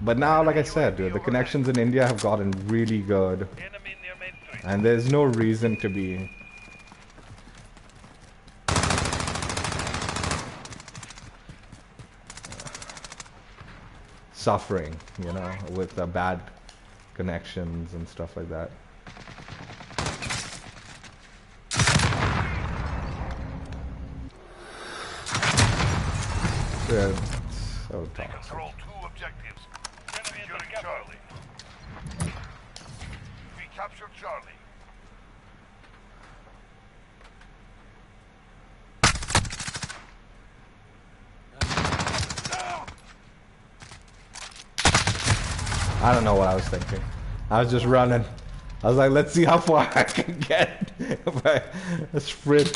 But now, like I said, dude, the connections in India have gotten really good. Enemy near main 3. And there's no reason to be suffering, you know, with bad connections and stuff like that. Dude, so We toxic. control 2 objectives. Securing Charlie. We capture Charlie. I don't know what I was thinking. I was just running. I was like, let's see how far I can get if I sprint.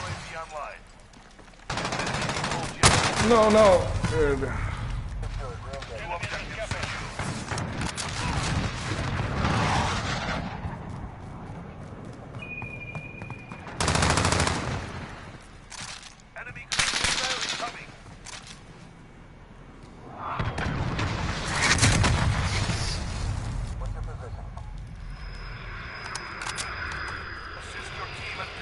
UAV online. No, no. Dude. 2 objectives secure. Enemy cruiser barrel coming. What's your position? Assist your team at B.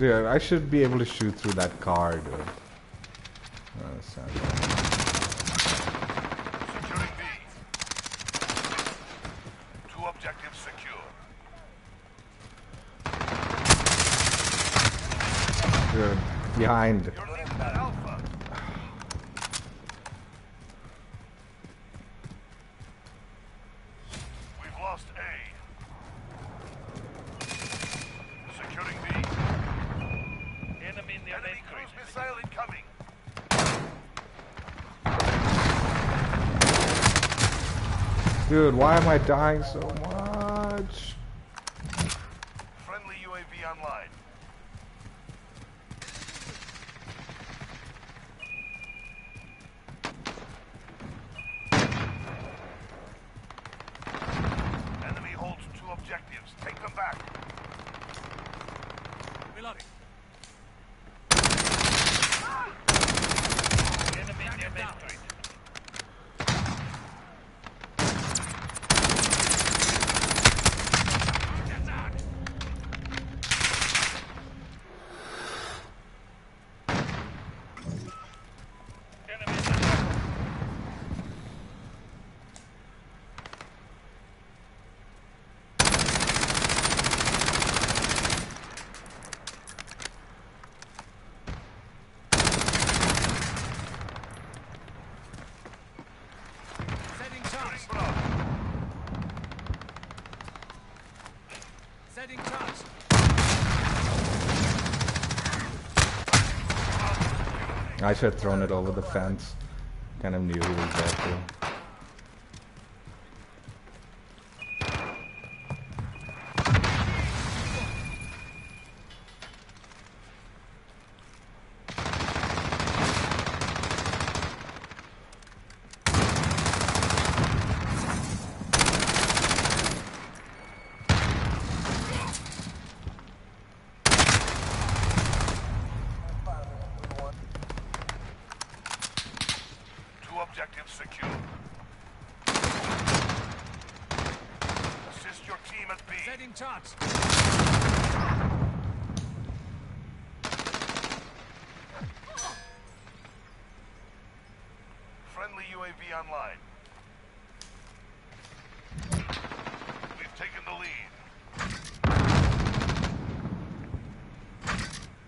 Dude, I should be able to shoot through that car, dude. Securing B. 2 objectives secure. Dude, behind. You're losing that Alpha. We've lost A. Securing B. Enemy in the Enemy main cruise street. missile incoming. Dude, why am I dying so much? Friendly UAV online. Enemy holds 2 objectives. Take them back. Reloading. Enemy in the main street. Enemy in the Setting charge. Bravo. Setting charge. I should have thrown it over the fence. Kind of knew he was there too. Objectives secure. Assist your team at B. Setting charge. Friendly UAV online. We've taken the lead.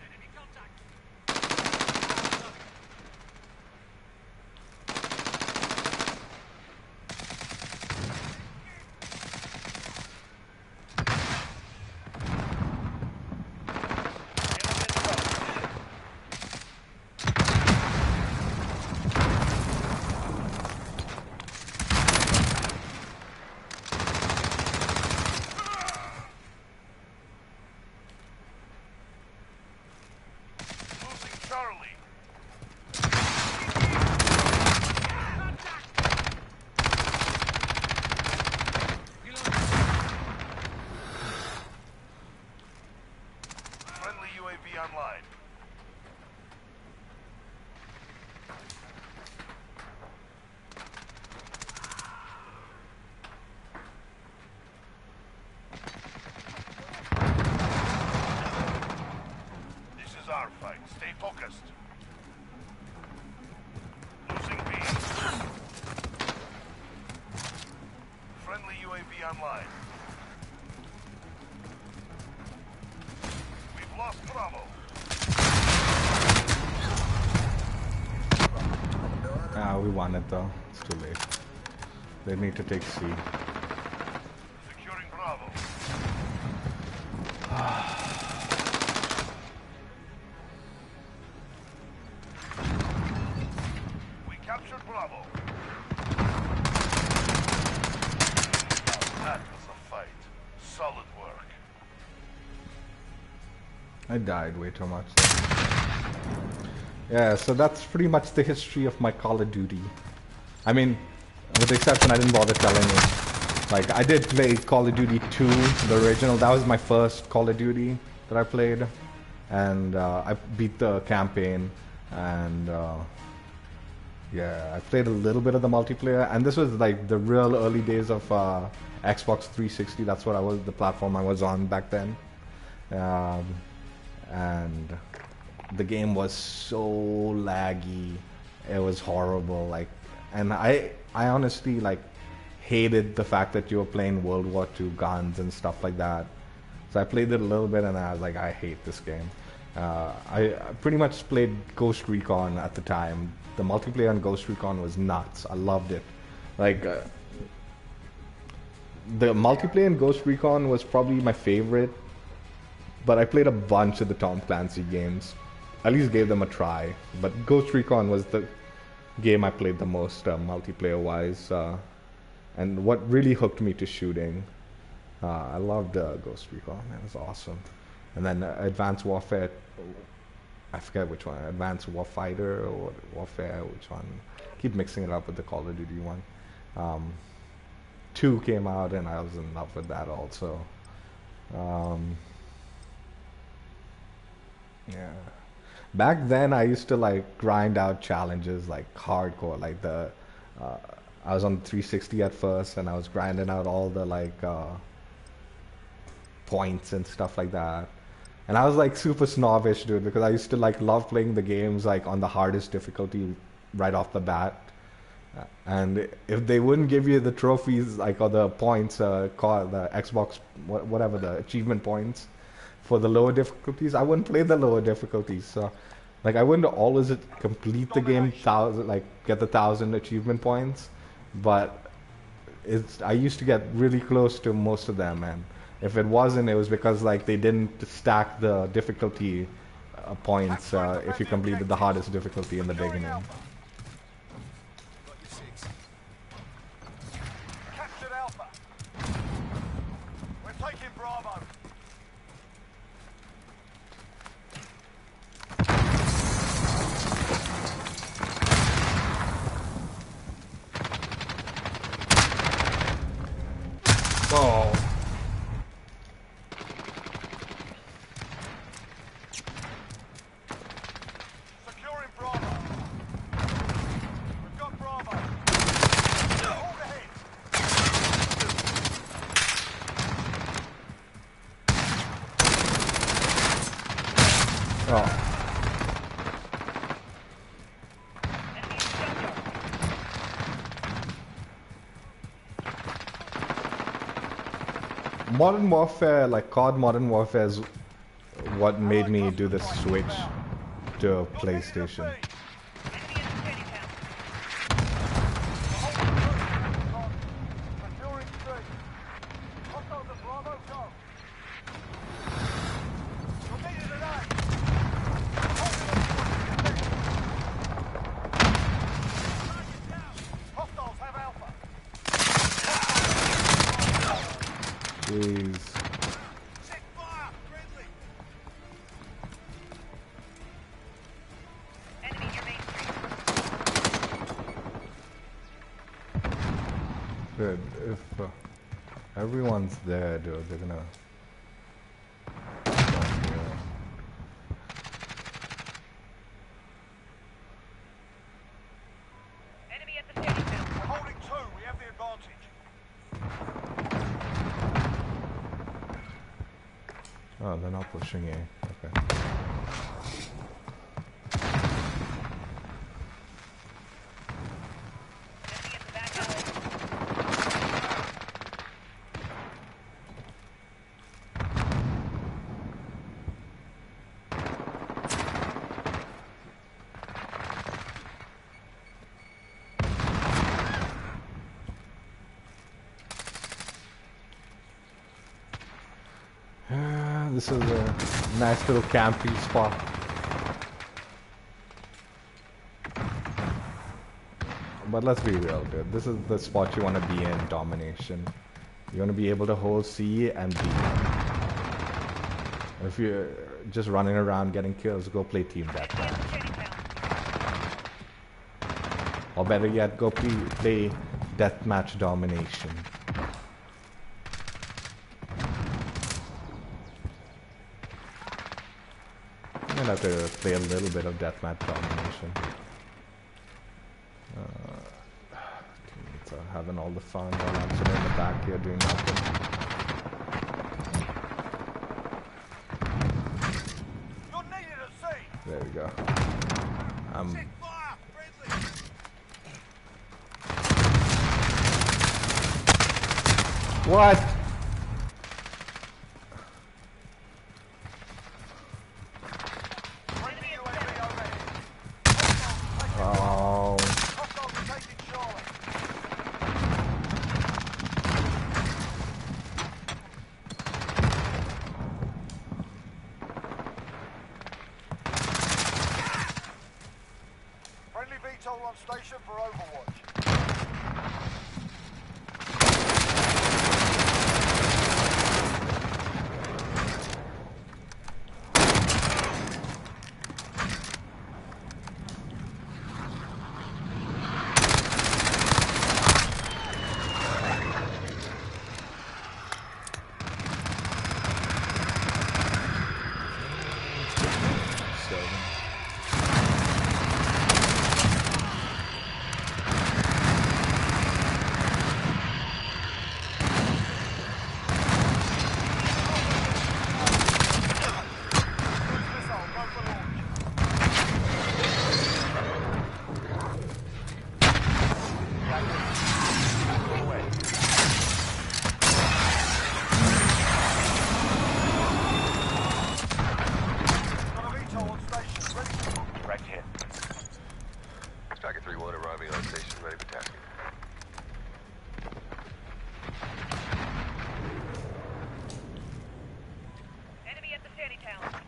Enemy contact. Losing Charlie. Friendly UAV online. This is our fight. Stay focused. Losing B. Friendly UAV online. We've lost Bravo. Ah, we won it though. It's too late. They need to take C. Securing Bravo. We captured Bravo. That was a fight. Solid work. I died way too much. Yeah, so that's pretty much the history of my Call of Duty. I mean, with the exception I didn't bother telling you. Like, I did play Call of Duty 2, the original. That was my first Call of Duty that I played. And I beat the campaign. And yeah, I played a little bit of the multiplayer. And this was like the real early days of Xbox 360. That's what I was, the platform I was on back then. and the game was so laggy. It was horrible. Like, and I honestly like hated the fact that you were playing World War II guns and stuff like that. So I played it a little bit, and I was like, I hate this game. I pretty much played Ghost Recon at the time. The multiplayer on Ghost Recon was nuts. I loved it. Like, the multiplayer in Ghost Recon was probably my favorite, but I played a bunch of the Tom Clancy games. At least gave them a try. But Ghost Recon was the game I played the most multiplayer-wise. And what really hooked me to shooting. I loved Ghost Recon. It was awesome. And then Advanced Warfare, I forget which one. Advanced Warfighter or Warfare, which one? Keep mixing it up with the Call of Duty one. 2 came out, and I was in love with that also. Yeah. Back then, I used to like grind out challenges like hardcore. Like I was on 360 at first, and I was grinding out all the like points and stuff like that. And I was like super snobbish, dude, because I used to like love playing the games like on the hardest difficulty right off the bat. And if they wouldn't give you the trophies, like, or the points, the Xbox, whatever, the achievement points for the lower difficulties, I wouldn't play the lower difficulties. So, like, I wouldn't always complete the game, get the 1,000 achievement points, but I used to get really close to most of them, and if it wasn't, it was because like they didn't stack the difficulty points if you completed the hardest difficulty in the beginning. Captured Alpha. We're taking Bravo. Oh. Securing Bravo. We've got Bravo. Hold ahead. Oh. Modern Warfare, like COD Modern Warfare, is what made me do the switch to PlayStation. Securing C. Hostiles at Bravo, go. You're needed at A. Hostiles have Alpha. Jeez. Check fire. Friendly. Enemy near Main Street. Dude, if everyone's there, dude, they're gonna... Enemy at the stadium now. We're holding 2. We have the advantage. Oh, they're not pushing A. Okay. Enemy at the back alley. This is a nice little camping spot. But let's be real, dude. This is the spot you want to be in, domination. You want to be able to hold C and B. If you're just running around getting kills, go play team deathmatch. Stadium now. Or better yet, go play deathmatch domination. I'm gonna have to play a little bit of deathmatch domination. Teammates are having all the fun while I'm sitting in the back here doing nothing. go. Fire! Friendly! What? Friendly UAV overhead. Oh. Hostiles are taking Charlie. Friendly VTOL on station for Overwatch. Missile, go for launch. Got a VTOL on station, ready to launch. Direct hit. Striker 3-1 arriving on station, ready for tasking. Enemy at the shanty town.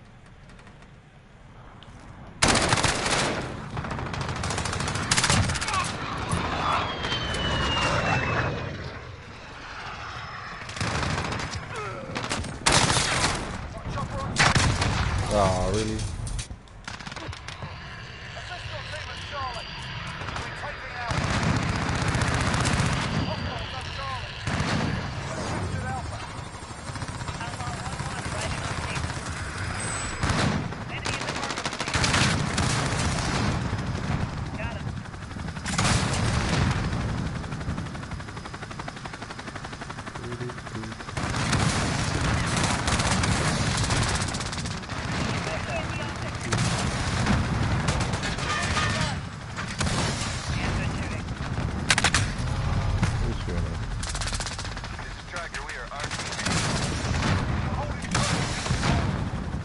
Got chopper on station. Oh, really? Assistant team at Charlie. We're taking Alpha. Hostiles at Charlie. Captured Alpha. Outlaw 1-1 arriving on station. Enemy in the cargo container. Got him. Who's shooting? This is Striker, we are RTB. Holding Charlie.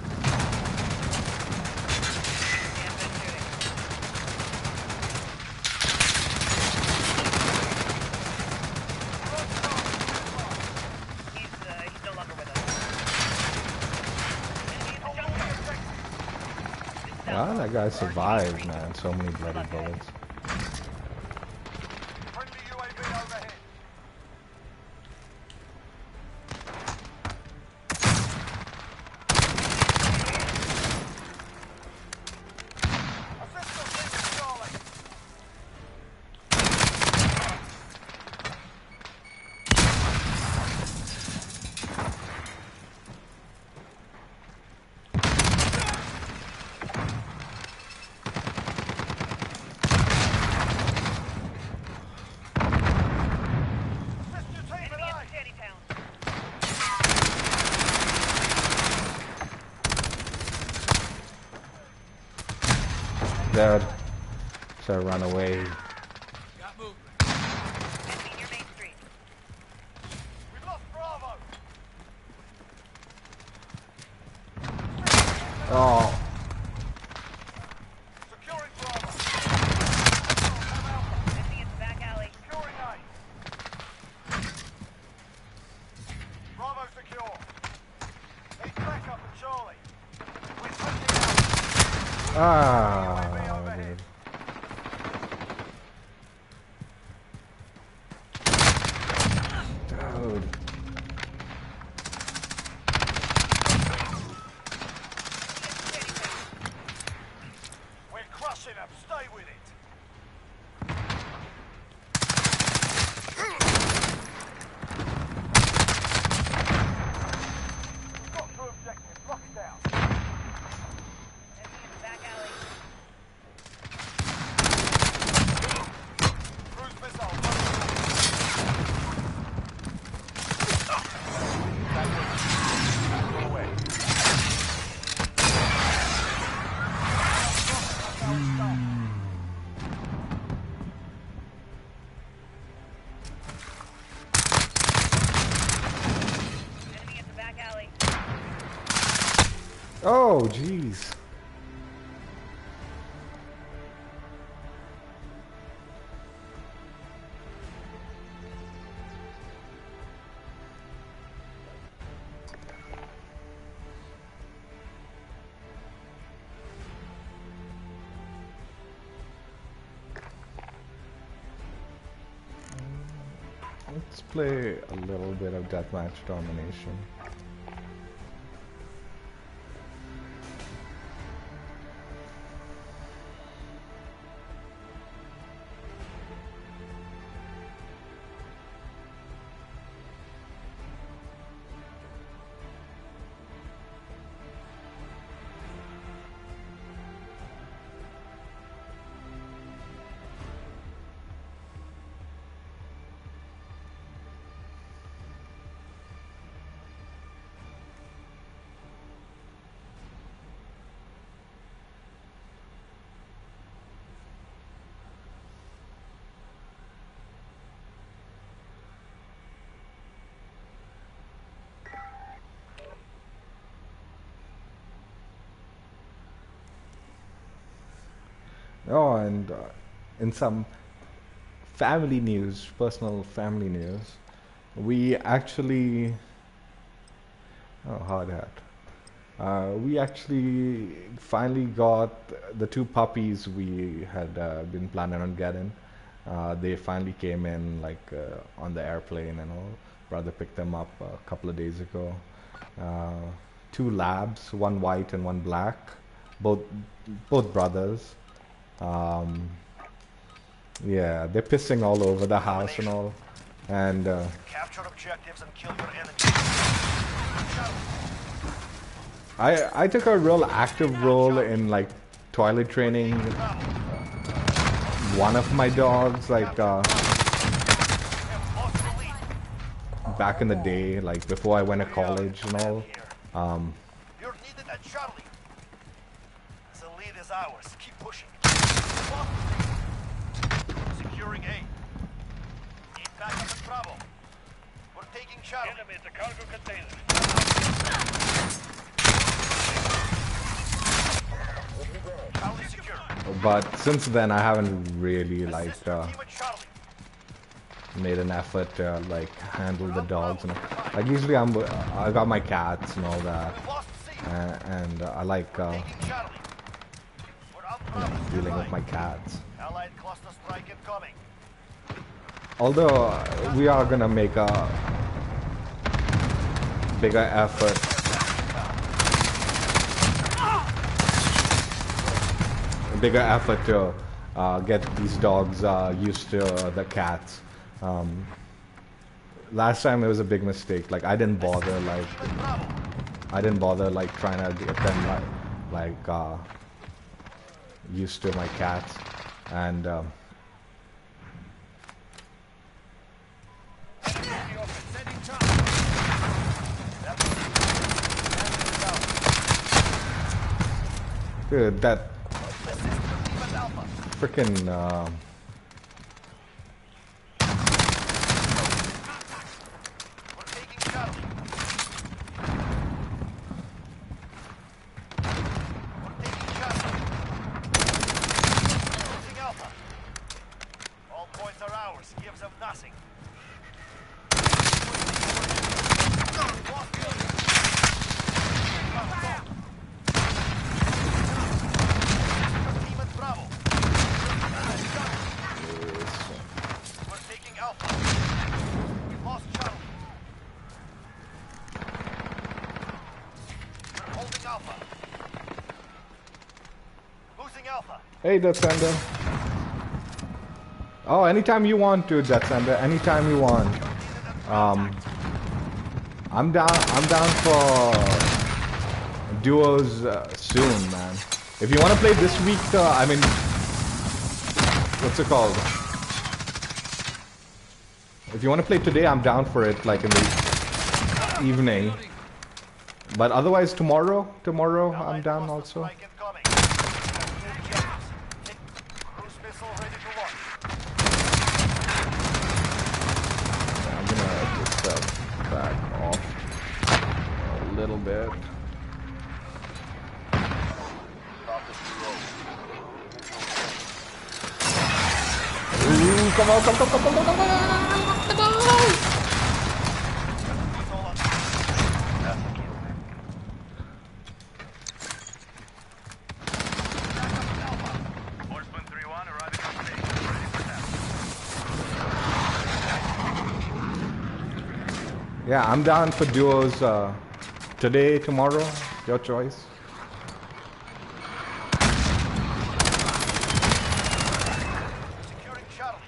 He's no longer with us. Enemy in the Holding jungle. objective. This is Wow, Outlaw. that guy survived, man. So many bloody bullets. Friendly UAV overhead. Assistant team at Charlie. Assistant team Enemy at at A. the shanty town. Dead. So I run away. Got movement. Enemy near Main Street. We've lost Bravo. Oh. Securing Bravo. Have Alpha. Enemy in the back alley. Securing A. Bravo secure. Need backup at Charlie. We're taking Alpha. Ah. overhead. Dude. Dude. We're crushing them. Stay with it. We've got two objectives. Lock it down. Enemy in the back alley. Cruise missile. Oh, jeez. Let's play a little bit of Deathmatch Domination. Oh, and in some family news, personal family news, we actually, oh, hard hat. We actually finally got the two puppies we had been planning on getting. They finally came in, like on the airplane and all. Brother picked them up a couple of days ago. Two labs, one white and one black, both brothers. Yeah, they're pissing all over the house and all, and Capture objectives and kill your enemies. I took a real active role in like toilet training one of my dogs, like back in the day, like before I went to college and all. You're needed at Charlie. The lead is ours. Keep pushing. Securing A. Need backup at Bravo. We're taking Charlie. Enemy at the cargo container. Charlie secure. But since then, I haven't really like Assist your team at Charlie. made an effort to like handle the dogs and like usually I got my cats and all that, We lost C. and I like Taking Charlie. We're on Bravo. dealing with my cats. Allied cluster strike incoming. Although we are gonna make a bigger effort. To get these dogs used to the cats. Last time it was a big mistake. Like I didn't bother like trying to get them like used to my cats, and dude, that freaking We're taking Charlie. We're taking Charlie. Losing Alpha. All points are ours. Gives them nothing. Lost Billy. Your team at Bravo. We're taking Alpha. We lost Charlie. We're holding Alpha. Losing Alpha. hey, Deathsender. Oh, anytime you want to, Deathsender. Anytime you want. I'm down for duos soon, man. If you want to play this week, I mean, what's it called? If you want to play today, I'm down for it, like in the evening. But otherwise, tomorrow I'm down also. Strike incoming. Cruise missile ready to launch. I'm gonna just back off a little bit. come on, come on, come on, come on, come on, come on. Horseman 3-1 arriving on station. Ready for task. Yeah, I'm down for duos today, tomorrow. Your choice. Securing Charlie.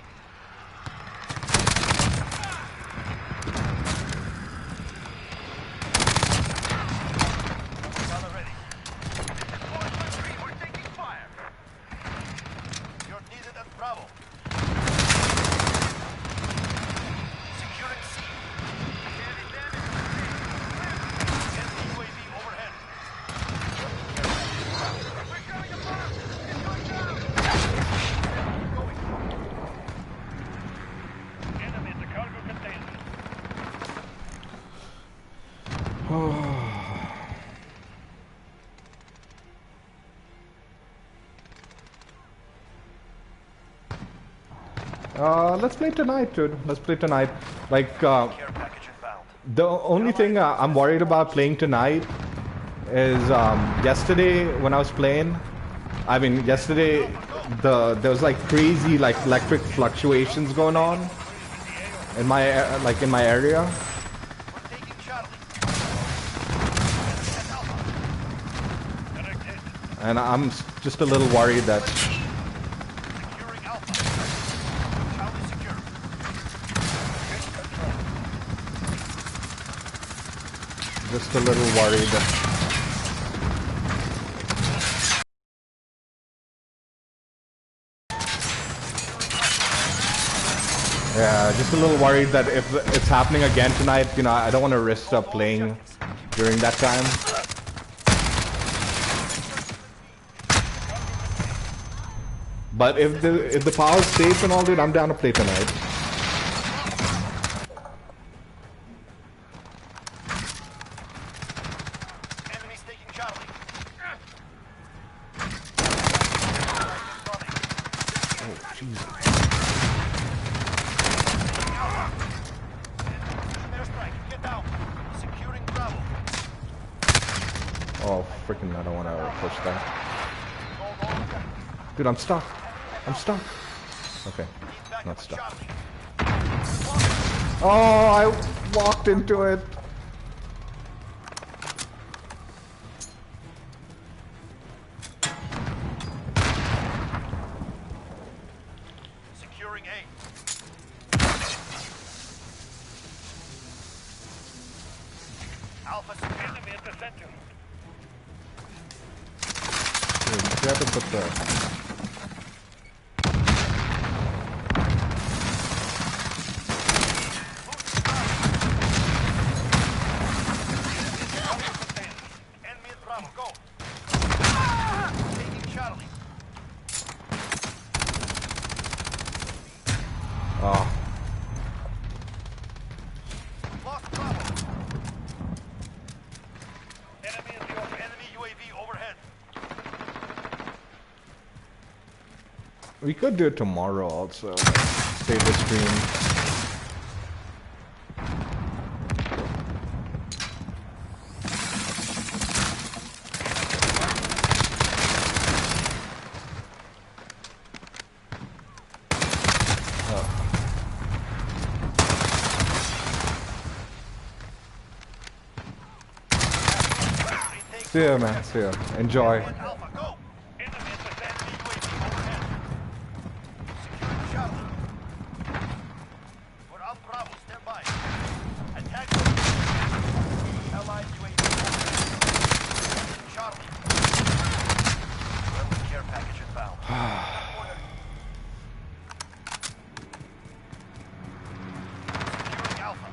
Gunner ready. Horseman 3, we're taking fire. You're needed at Bravo. Securing C. Enemy UAV overhead. We're coming apart. It's going down. Going. Enemy at the cargo container. Let's play tonight, dude. Let's play tonight. Like, Care package inbound. the only thing I'm worried about playing tonight is yesterday when I was playing. I mean, yesterday there was like crazy like electric fluctuations going on in my in my area, We're taking Charlie. At Alpha. and I'm just a little worried that Securing Alpha. Charlie secure. just a little worried. Yeah, just a little worried that if it's happening again tonight, you know, I don't want to risk playing during that time. But if the power's safe and all, dude, I'm down to play tonight. Enemies taking Charlie. Oh, Jesus. Airstrike, get down. Securing Bravo. Oh, freaking! I don't want to push that. Go. Dude, I'm stuck. I'm stuck. Okay, Need backup not at stuck. Charlie. Oh, I walked into it. Securing A. Alpha secure. Enemy at the center. Dude, you have to put the. Enemy at Bravo, go. Taking Charlie. Oh, Lost Bravo. Enemy in the open. Enemy UAV overhead. we could do it tomorrow also. Save the stream. Retake See ya, man. See ya. Enjoy. Alpha, go. Enemy at the center. Enemy UAV overhead. Securing Charlie. We're on Bravo, stand by. Attack. Allied UAV overhead. Charlie. Friendly care package inbound. Securing Alpha.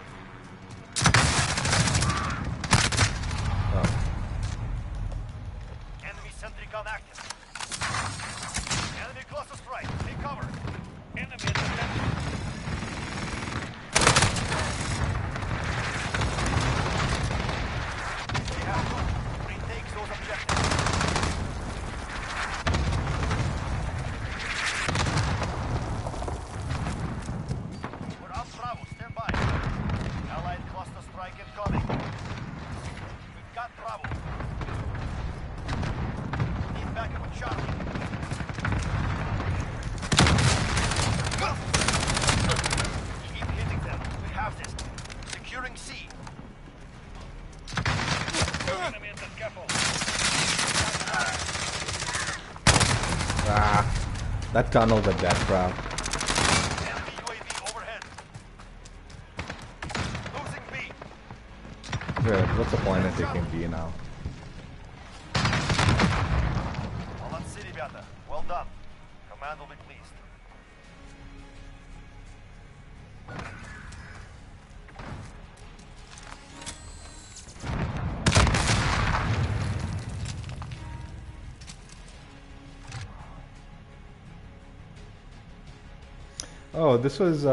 Oh. Enemy sent Moving C. Enemy at the scaffold. Ah, that tunnel's a death trap. Enemy UAV overhead. Losing B. Good. What's the point of taking B now? Молодцы, ребята. Well done. Command will be pleased. Oh, this was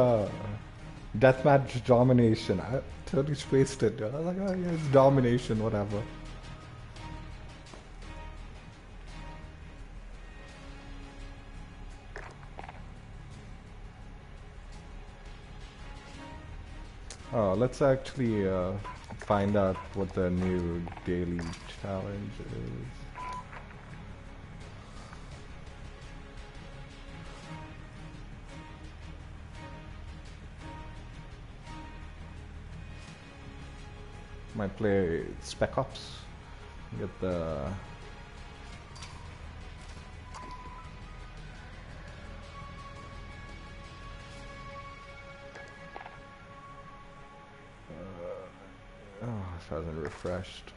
deathmatch domination. I totally spaced it. I was like, oh yeah, it's domination, whatever. Oh, let's actually find out what the new daily challenge is. Might play Spec Ops. Get the oh, it hasn't refreshed.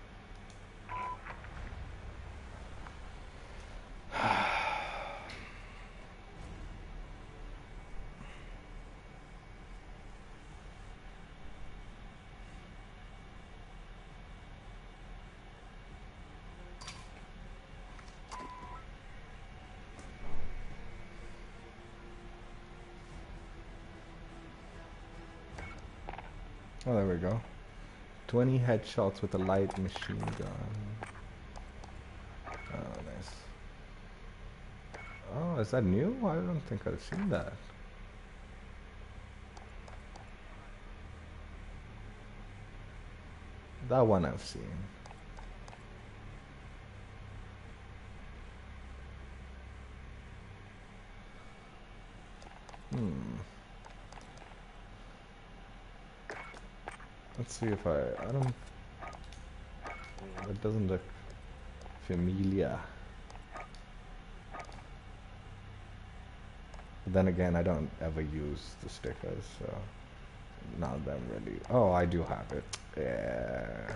Oh, there we go. 20 headshots with a light machine gun. Oh, nice. Oh, is that new? I don't think I've seen that. That one I've seen. Let's see if I don't. That doesn't look familiar. But then again, I don't ever use the stickers, so none of them really. Oh, I do have it. Yeah,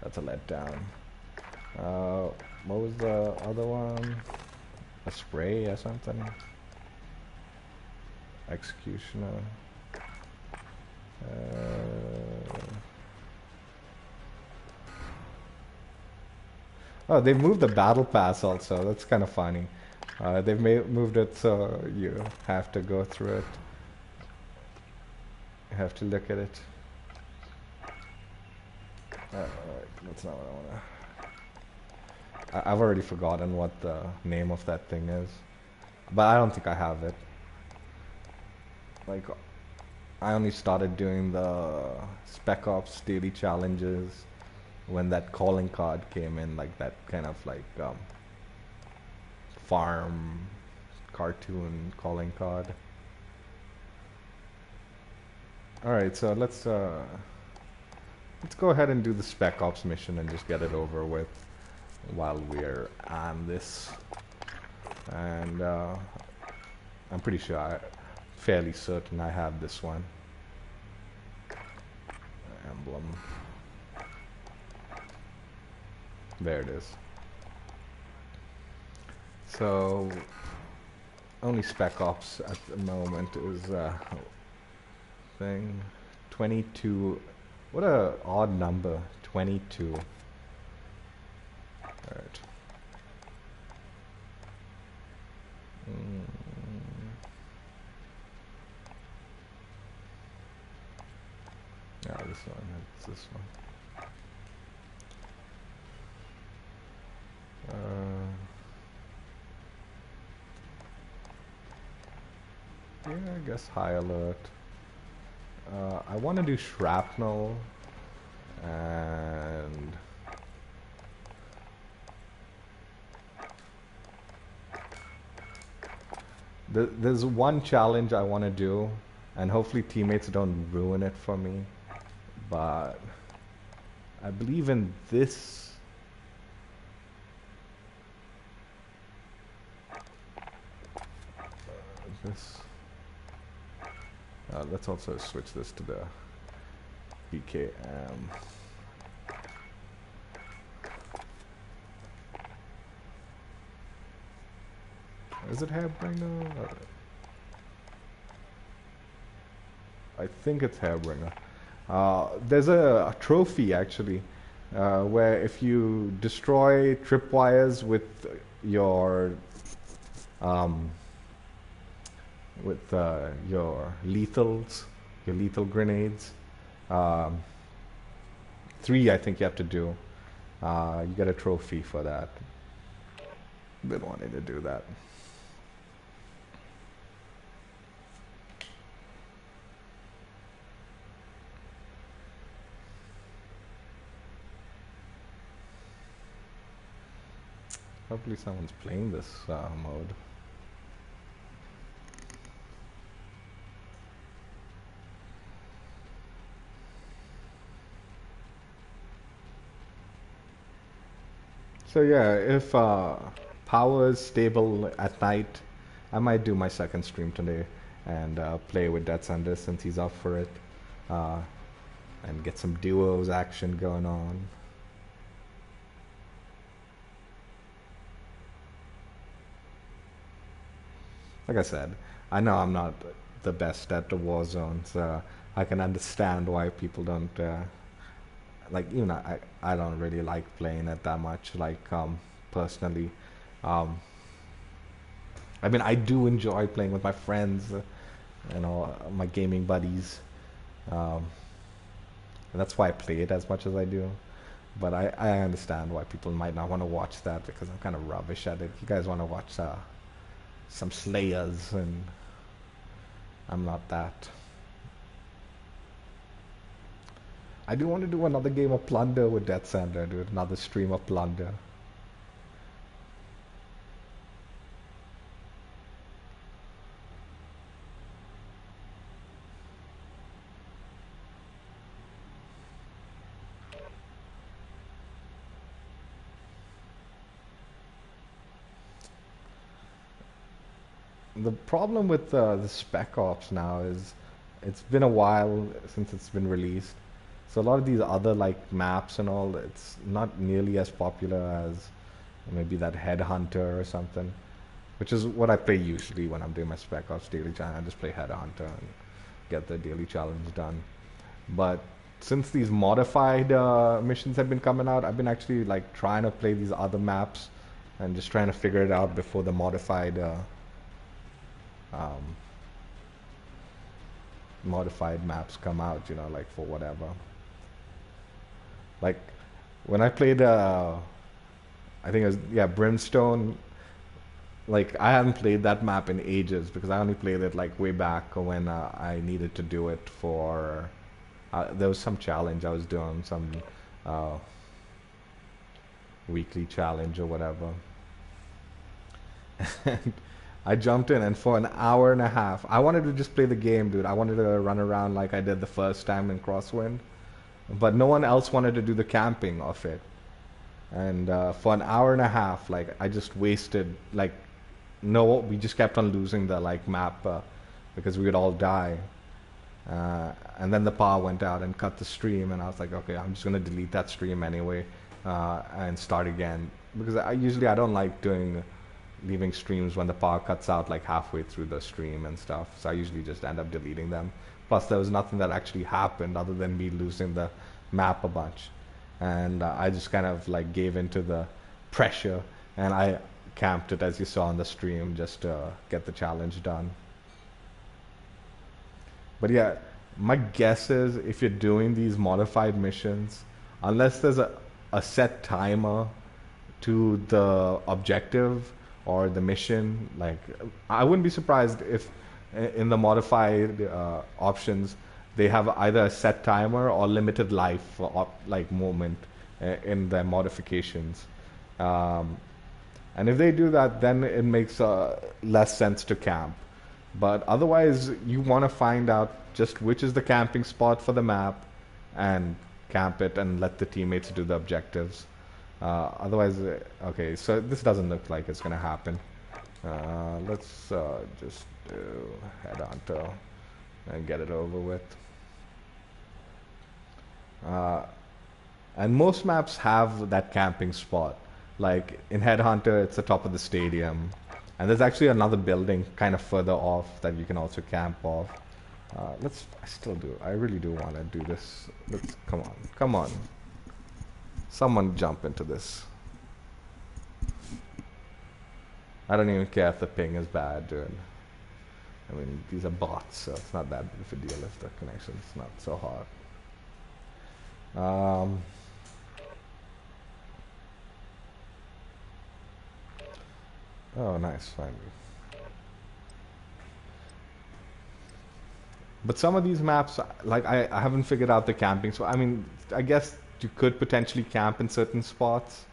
that's a letdown. What was the other one? A spray or something? Executioner. Oh, they moved the battle pass also. That's kind of funny. They've moved it so you have to go through it. You have to look at it. Alright, that's not what I want to... I've already forgotten what the name of that thing is. But I don't think I have it. Like, I only started doing the Spec Ops daily challenges when that calling card came in, like that kind of like farm cartoon calling card. Alright, so let's go ahead and do the Spec Ops mission and just get it over with while we're on this. And I'm pretty sure, fairly certain I have this one. Emblem. There it is. So only Spec Ops at the moment is thing 22. What a odd number, 22. Alright. Yeah, this one. It's this one. Yeah, I guess high alert. I want to do shrapnel and there's one challenge I want to do, and hopefully teammates don't ruin it for me. but I believe in this. This. Let's also switch this to the BKM. Is it Hairbringer? I think it's Hairbringer. There's a trophy actually, where if you destroy tripwires with your your lethal grenades, 3 I think you have to do. You get a trophy for that. Been wanting to do that. Hopefully someone's playing this mode. So yeah, if power is stable at night, I might do my second stream today and play with Death Sender since he's up for it, and get some duos action going on. Like I said, I know I'm not the best at the Warzone, so I can understand why people don't like, you know, I don't really like playing it that much, like personally. I mean, I do enjoy playing with my friends, you know, my gaming buddies, and that's why I play it as much as I do. But I understand why people might not want to watch that, because I'm kind of rubbish at it. You guys want to watch some Slayers, and I'm not that. I do want to do another game of Plunder with Death Sender, dude. Another stream of Plunder. The problem with the Spec Ops now is it's been a while since it's been released. So a lot of these other like maps and all, it's not nearly as popular as maybe that Headhunter or something, which is what I play usually when I'm doing my Spec Ops daily challenge. I just play Headhunter and get the daily challenge done. But since these modified missions have been coming out, I've been actually like trying to play these other maps and just trying to figure it out before the modified maps come out, you know, like for whatever. Like when I played I think it was, yeah, Brimstone, like I haven't played that map in ages because I only played it like way back when I needed to do it for there was some challenge I was doing, some weekly challenge or whatever. And I jumped in, and for an hour and a half, I wanted to just play the game, dude. I wanted to run around like I did the first time in Crosswind, but no one else wanted to do the camping of it. And for an hour and a half, like I just wasted, like, no, we just kept on losing the like map because we would all die. And then the power went out and cut the stream, and I was like, okay, I'm just gonna delete that stream anyway and start again, because I don't like leaving streams when the power cuts out like halfway through the stream and stuff, so I usually just end up deleting them. Plus there was nothing that actually happened other than me losing the map a bunch, and I just kind of like gave into the pressure and I camped it, as you saw on the stream, just to get the challenge done. But yeah, my guess is if you're doing these modified missions, unless there's a set timer to the objective or the mission, like I wouldn't be surprised if in the modified options they have either a set timer or limited life like moment in their modifications, and if they do that, then it makes less sense to camp. But otherwise, you want to find out just which is the camping spot for the map and camp it and let the teammates do the objectives. Otherwise, okay, so this doesn't look like it's gonna happen. Let's just do Headhunter and get it over with. And most maps have that camping spot. Like in Headhunter, it's the top of the stadium. And there's actually another building kind of further off that you can also camp off. I really do want to do this. Come on. Someone jump into this. I don't even care if the ping is bad, dude. I mean, these are bots, so it's not that big of a deal if the connection's not so hard. Oh, nice, finally. But some of these maps, like I haven't figured out the camping. So I mean, I guess you could potentially camp in certain spots,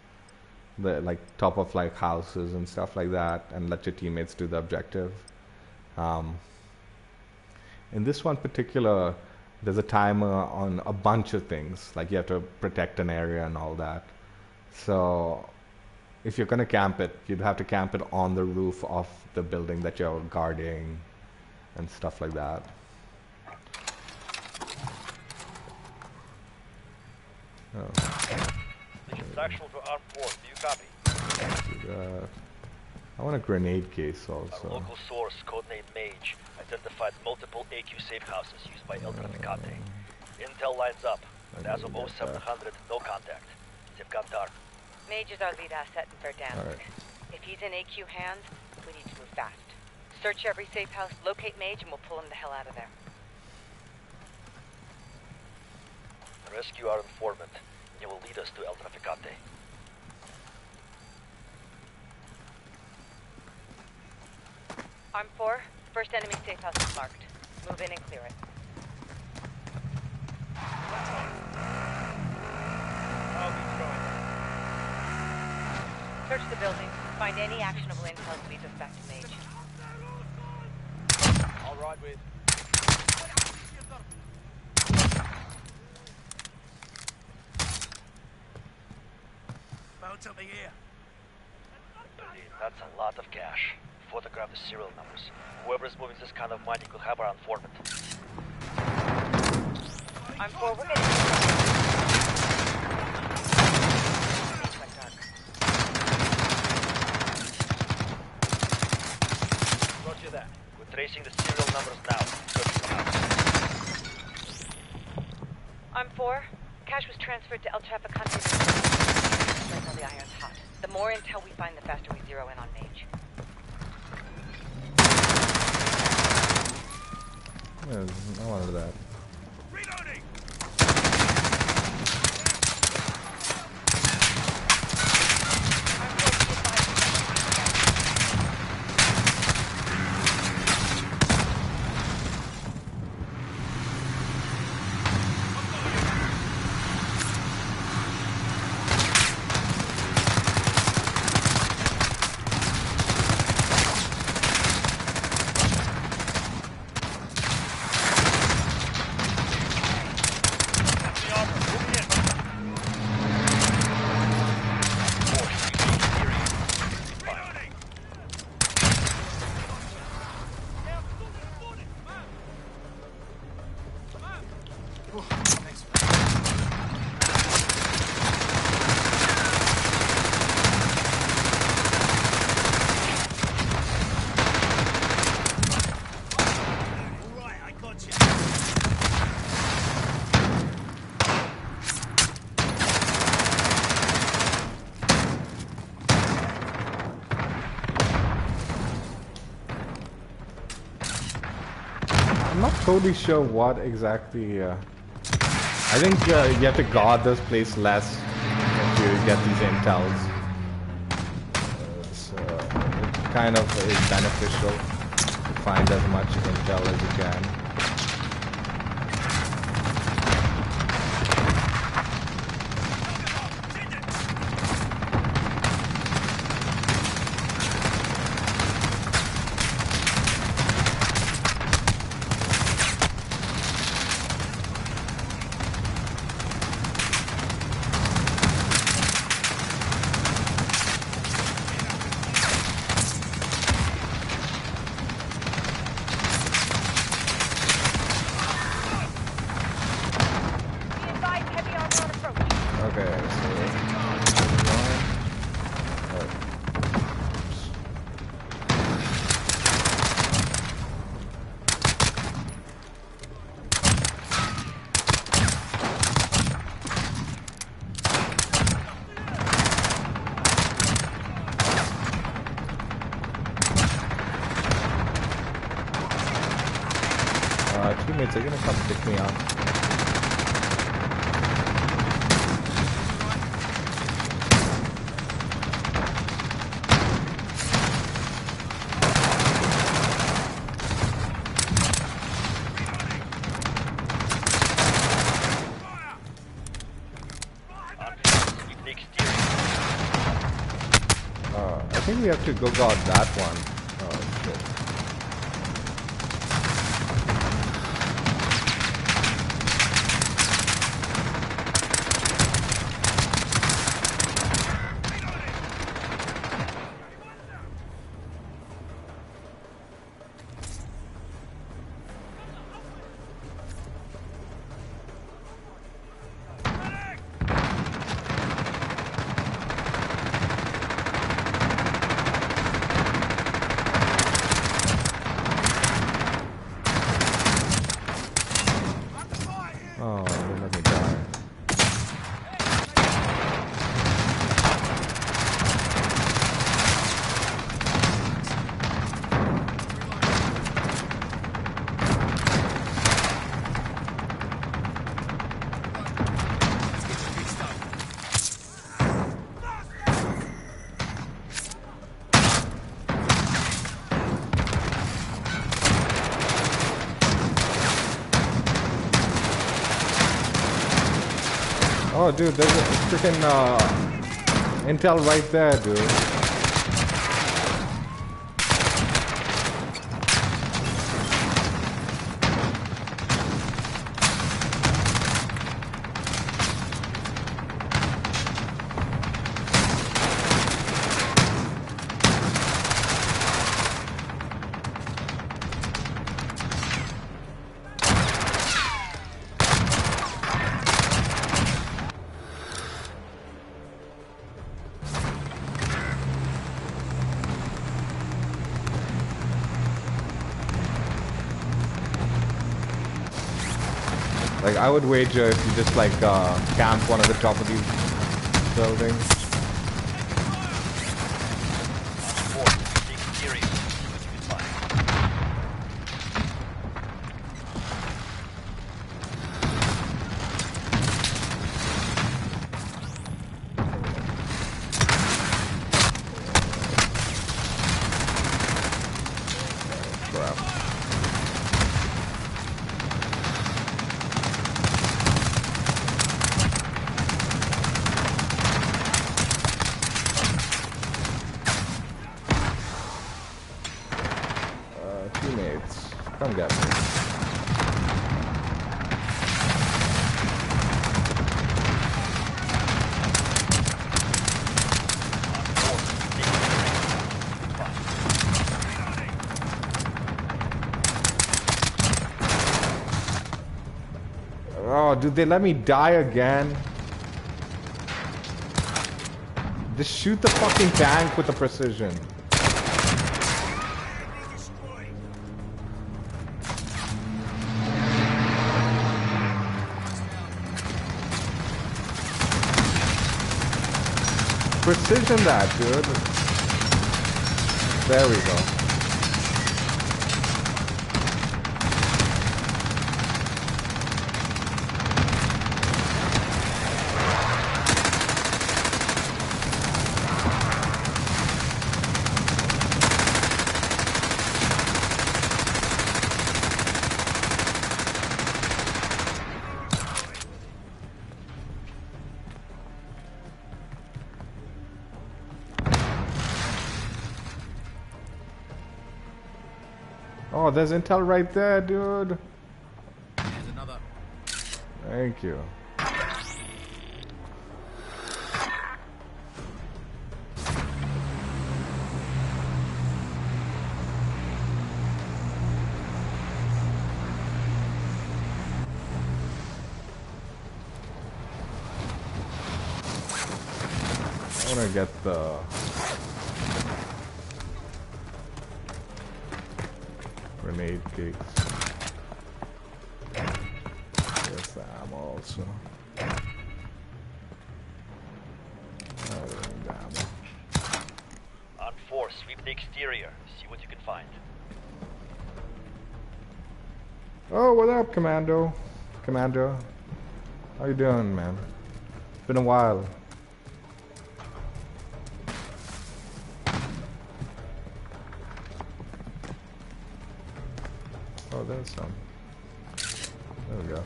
like top of like houses and stuff like that, and let your teammates do the objective. In this one particular, there's a timer on a bunch of things, like you have to protect an area and all that. So if you're gonna camp it, you'd have to camp it on the roof of the building that you're guarding and stuff like that. Oh. Legion's actual to armed force. Do you copy? I want a grenade case Our also. local source, codenamed Mage, identified multiple AQ safe houses used by El Traficante. Intel lines up, but as of 0700, no contact. They've gone dark. Mage is our lead asset in Verdansk. Alright. If he's in AQ hands, we need to move fast. Search every safe house, locate Mage, and we'll pull him the hell out of there. Rescue our informant. He will lead us to El Traficante. Arm 4, first enemy safe house is marked. Move in and clear it. Search the building. Find any actionable intel that leads us back to Mage. All right, with. Found something here. That's a lot of cash. Photograph the serial numbers. Whoever is moving this kind of money could have our informant. Arm 4, we're getting dark. Roger that. We're tracing the serial numbers now. Arm 4, cash was transferred to El Traficante. Right now the iron's hot. The more intel we find, the faster we zero in on Mage. Yeah, I wanted that. Reloading! I'm not totally sure what exactly. I think you have to guard this place less if you get these intels. So it kind of is beneficial to find as much intel as you can. Okay, so... teammates are gonna come pick me up. I think we have to go guard that one. Oh shit. Oh, don't let me die. Oh, dude, there's a freaking intel right there, dude. Like, I would wager if you just, like, camp one of the top of these buildings. Teammates, come get me. Oh, dude, they let me die again. Just shoot the fucking tank with the precision. Precision that, dude. There we go. Oh, there's intel right there, dude. Here's another. Thank you. wanna get the grenade cakes. There's the ammo also. Oh, the ammo. On 4, sweep the exterior. See what you can find. Oh, what up, Commando? Commando, how you doing, man? It's been a while. Oh, there's some. There we go.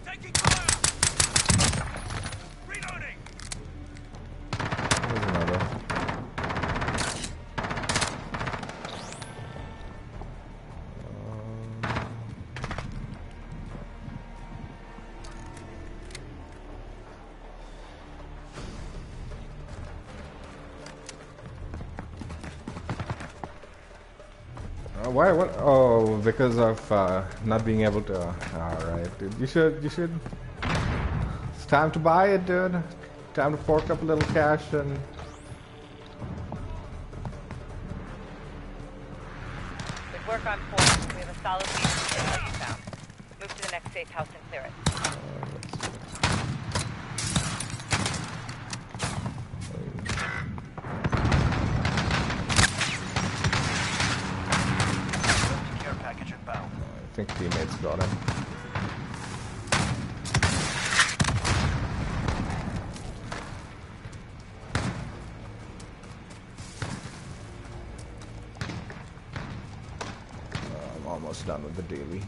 Taking fire! Reloading! There's another. Why? What? Oh, because of not being able to. All right, dude. You should. It's time to buy it, dude. Time to fork up a little cash and. Good work on 4. We have a solid lead on what you found. Move to the next safe house and clear it. Care package inbound. I think teammates got him. I'm almost done with the daily.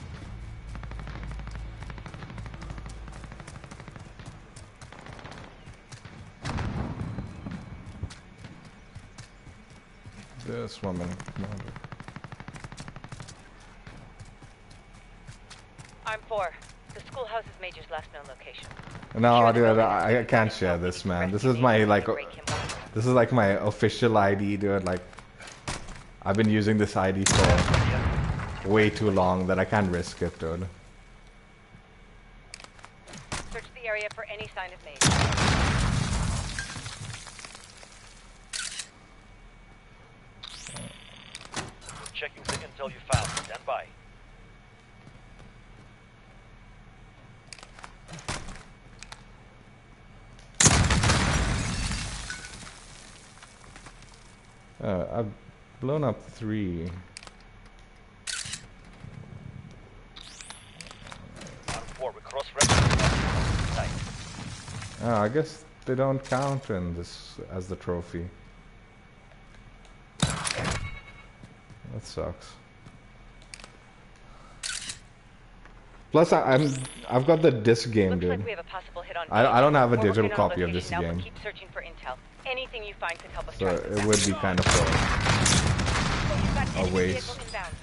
This woman. I'm 4. The schoolhouse is Major's last known location. No, Secure the dude, building I and can't secure share the this, building man. to This rescue is my Major like, and break him off. this is like my official ID, dude. Like, I've been using this ID for way too long that I can't risk it, dude. Search the area for any sign of Major. Checking the intel you found. Stand by. I've blown up 3. On 4, we cross-reference. Nice. Oh, I guess they don't count in this as the trophy. That sucks. Plus, I've got the disc game, Looks dude. like we have a possible hit on I don't have a We're digital working on copy of this location now, but game, keep searching for intel. Anything you find could help us so track them it down. would be kind of fun. Oh, you've got enemy waste. vehicle inbound.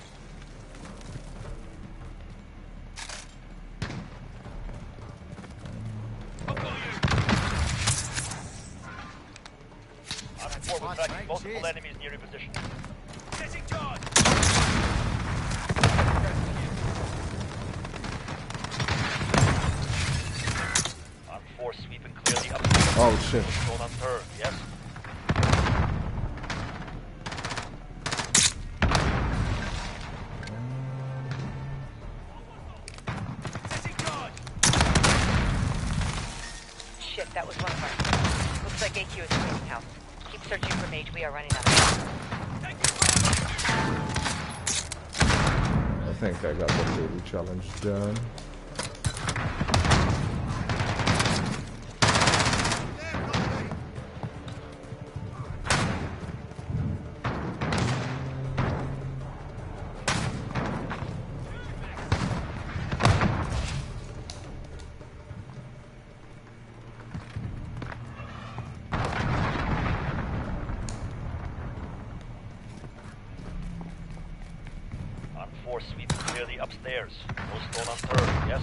On 4, we're tracking multiple enemies near your position. Getting charged! On 4, sweeping clearly up. Oh shit! Going on 3rd, yes? Getting charged! Shit, that was one of ours. Looks like AQ is in his house. Keep searching for Mage. We are running out of time. Taking fire! I think I got the daily challenge done. On 4, sweeping clearly upstairs. No stone on 3rd, yes?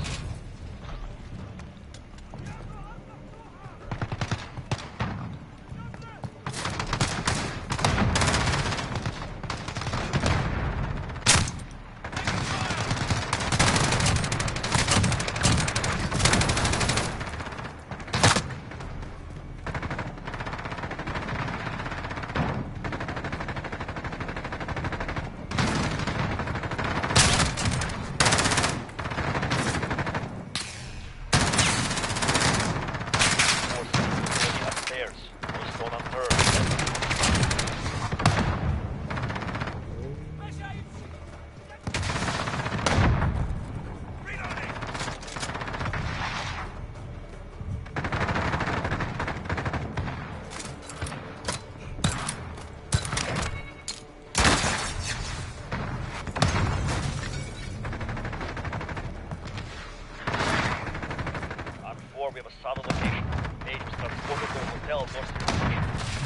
4, we have a solid location. Agents transported to a hotel north of the city.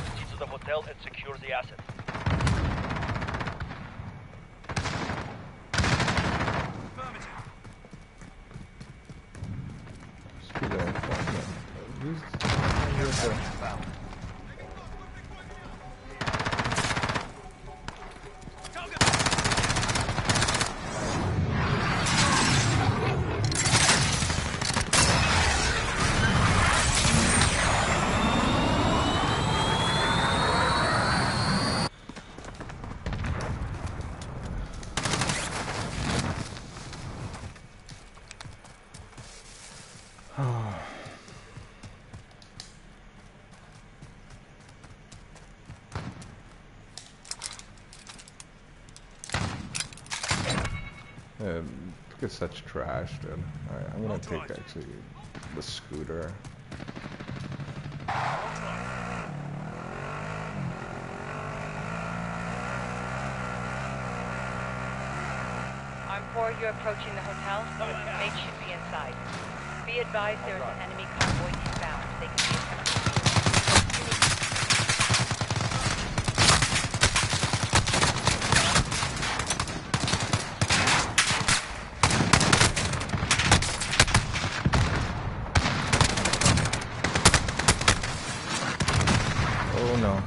Proceed to the hotel and secure the asset. Look at such trash, dude. Alright, I'm gonna take actually the scooter. I'm 4, you're approaching the hotel. Mate should be inside. Be advised there is an enemy convoy inbound. They could be attempting to Oh no.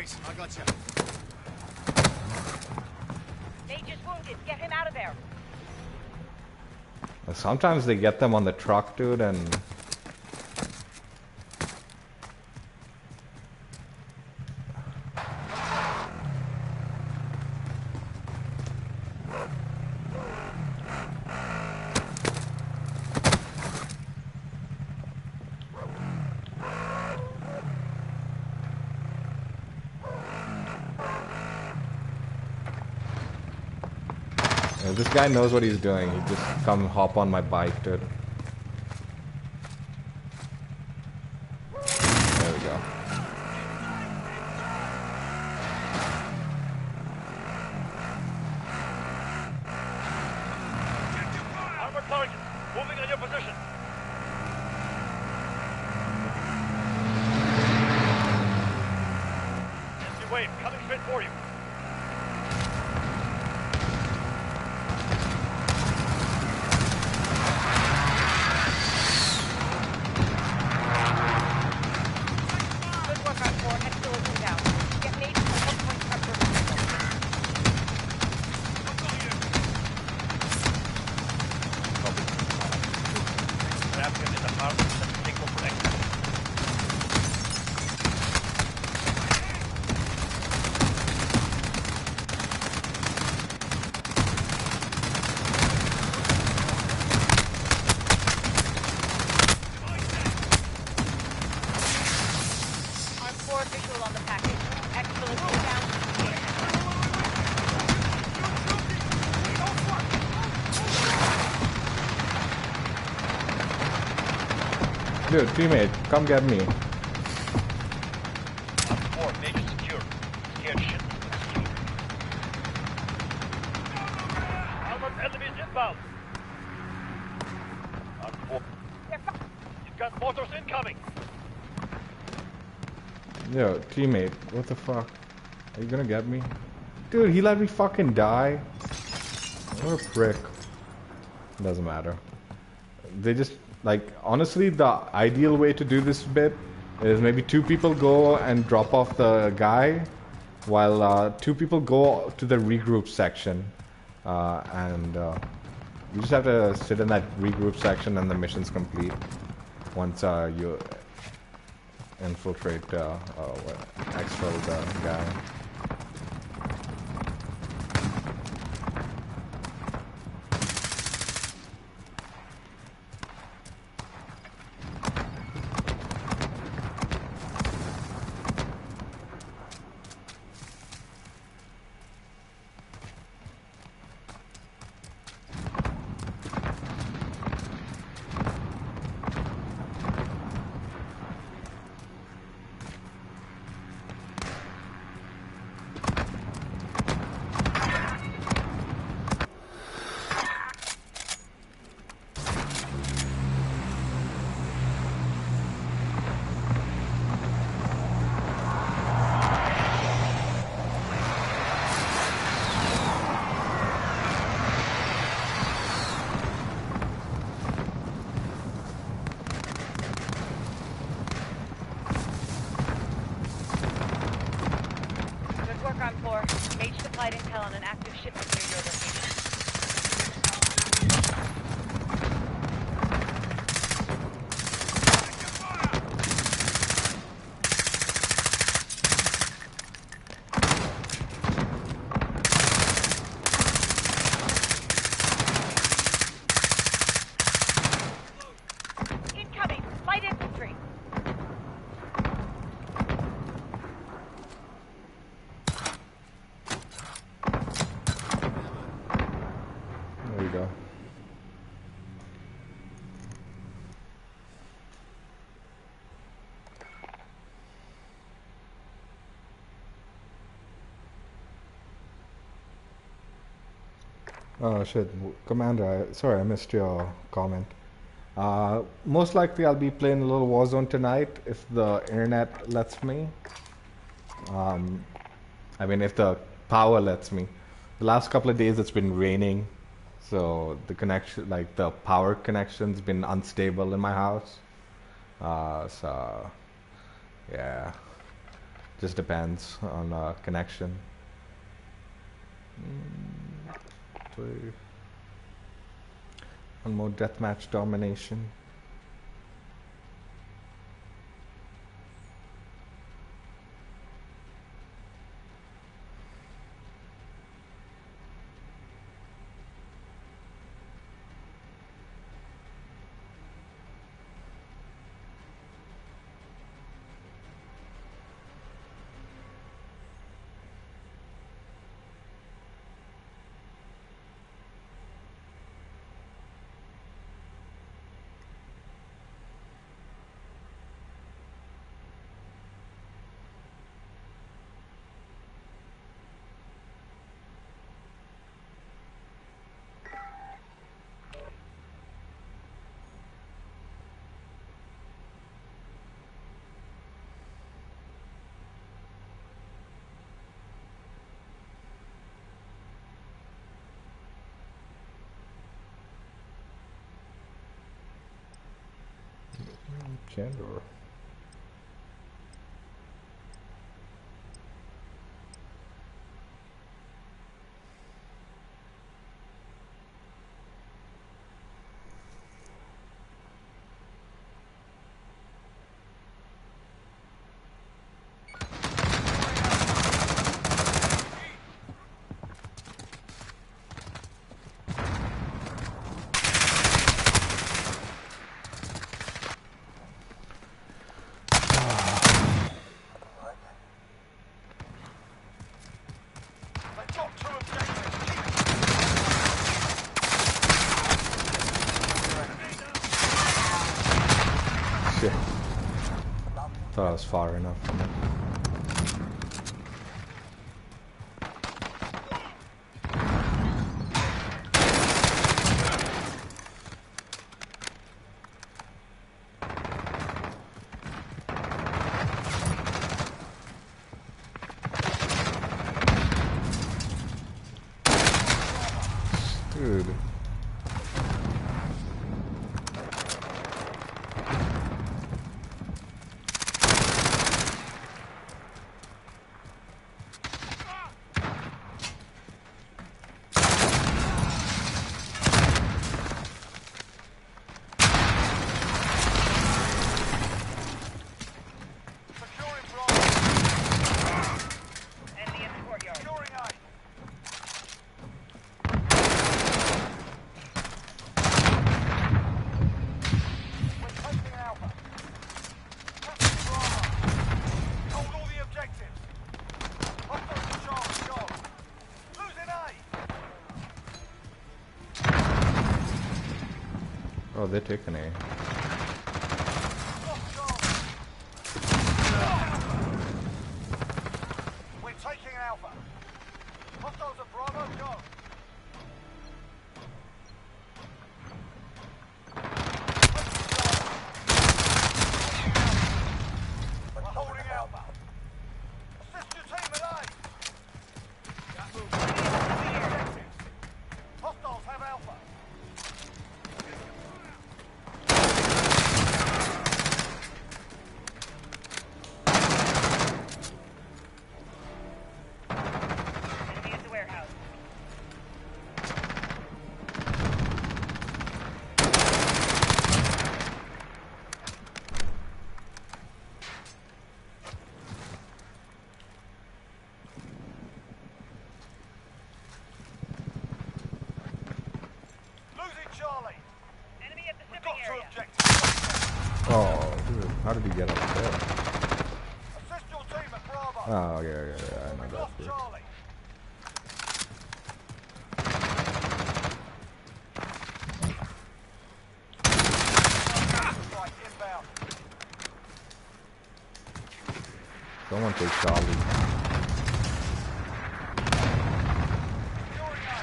I got you. Mate is wounded. Get him out of there. Sometimes they get them on the truck, dude, and this guy knows what he's doing. He just come hop on my bike, dude. There we go. Armored target, moving on your position. Empty wave, coming straight for you. Dude, teammate, come get me. 4, major secure. Scared shit. Armored enemies inbound. Got mortars incoming. Yo, teammate, what the fuck? Are you gonna get me? Dude, he let me fucking die. What a prick. Doesn't matter. They just, like, honestly, the ideal way to do this bit is maybe 2 people go and drop off the guy, while 2 people go to the regroup section. And you just have to sit in that regroup section and the mission's complete. Once you infiltrate, exfil the guy. Good work on 4. Mage supplied intel on an active shipment near your location. Incoming! Light infantry! There you go. Oh shit, Commander, sorry I missed your comment. Most likely I'll be playing a little Warzone tonight if the internet lets me. I mean, if the power lets me. The last couple of days it's been raining, so the connection, like the power connection's been unstable in my house. So yeah, just depends on connection. Play one more deathmatch domination. Candor. They've got 2 objectives. Shit. Thought I was far enough. Dude. Securing Bravo. Enemy in the courtyard. Securing A. We're taking Alpha. Capturing Bravo. Hold all the objectives. Hostiles in Charlie, go. Losing A. Oh, they're taking A. Lost Charlie. We're taking Alpha. Hostiles at Bravo, go. We're holding Alpha. Assist your team at A. Hostiles have Alpha. Enemy at the warehouse. Losing Charlie. Enemy at the We've shipping got two area. objectives. Oh, dude. How did he get up there? Assist your team at Bravo. Oh, yeah. I know We've that. lost Dude. Charlie. Right, inbound. Someone take Charlie. Securing A.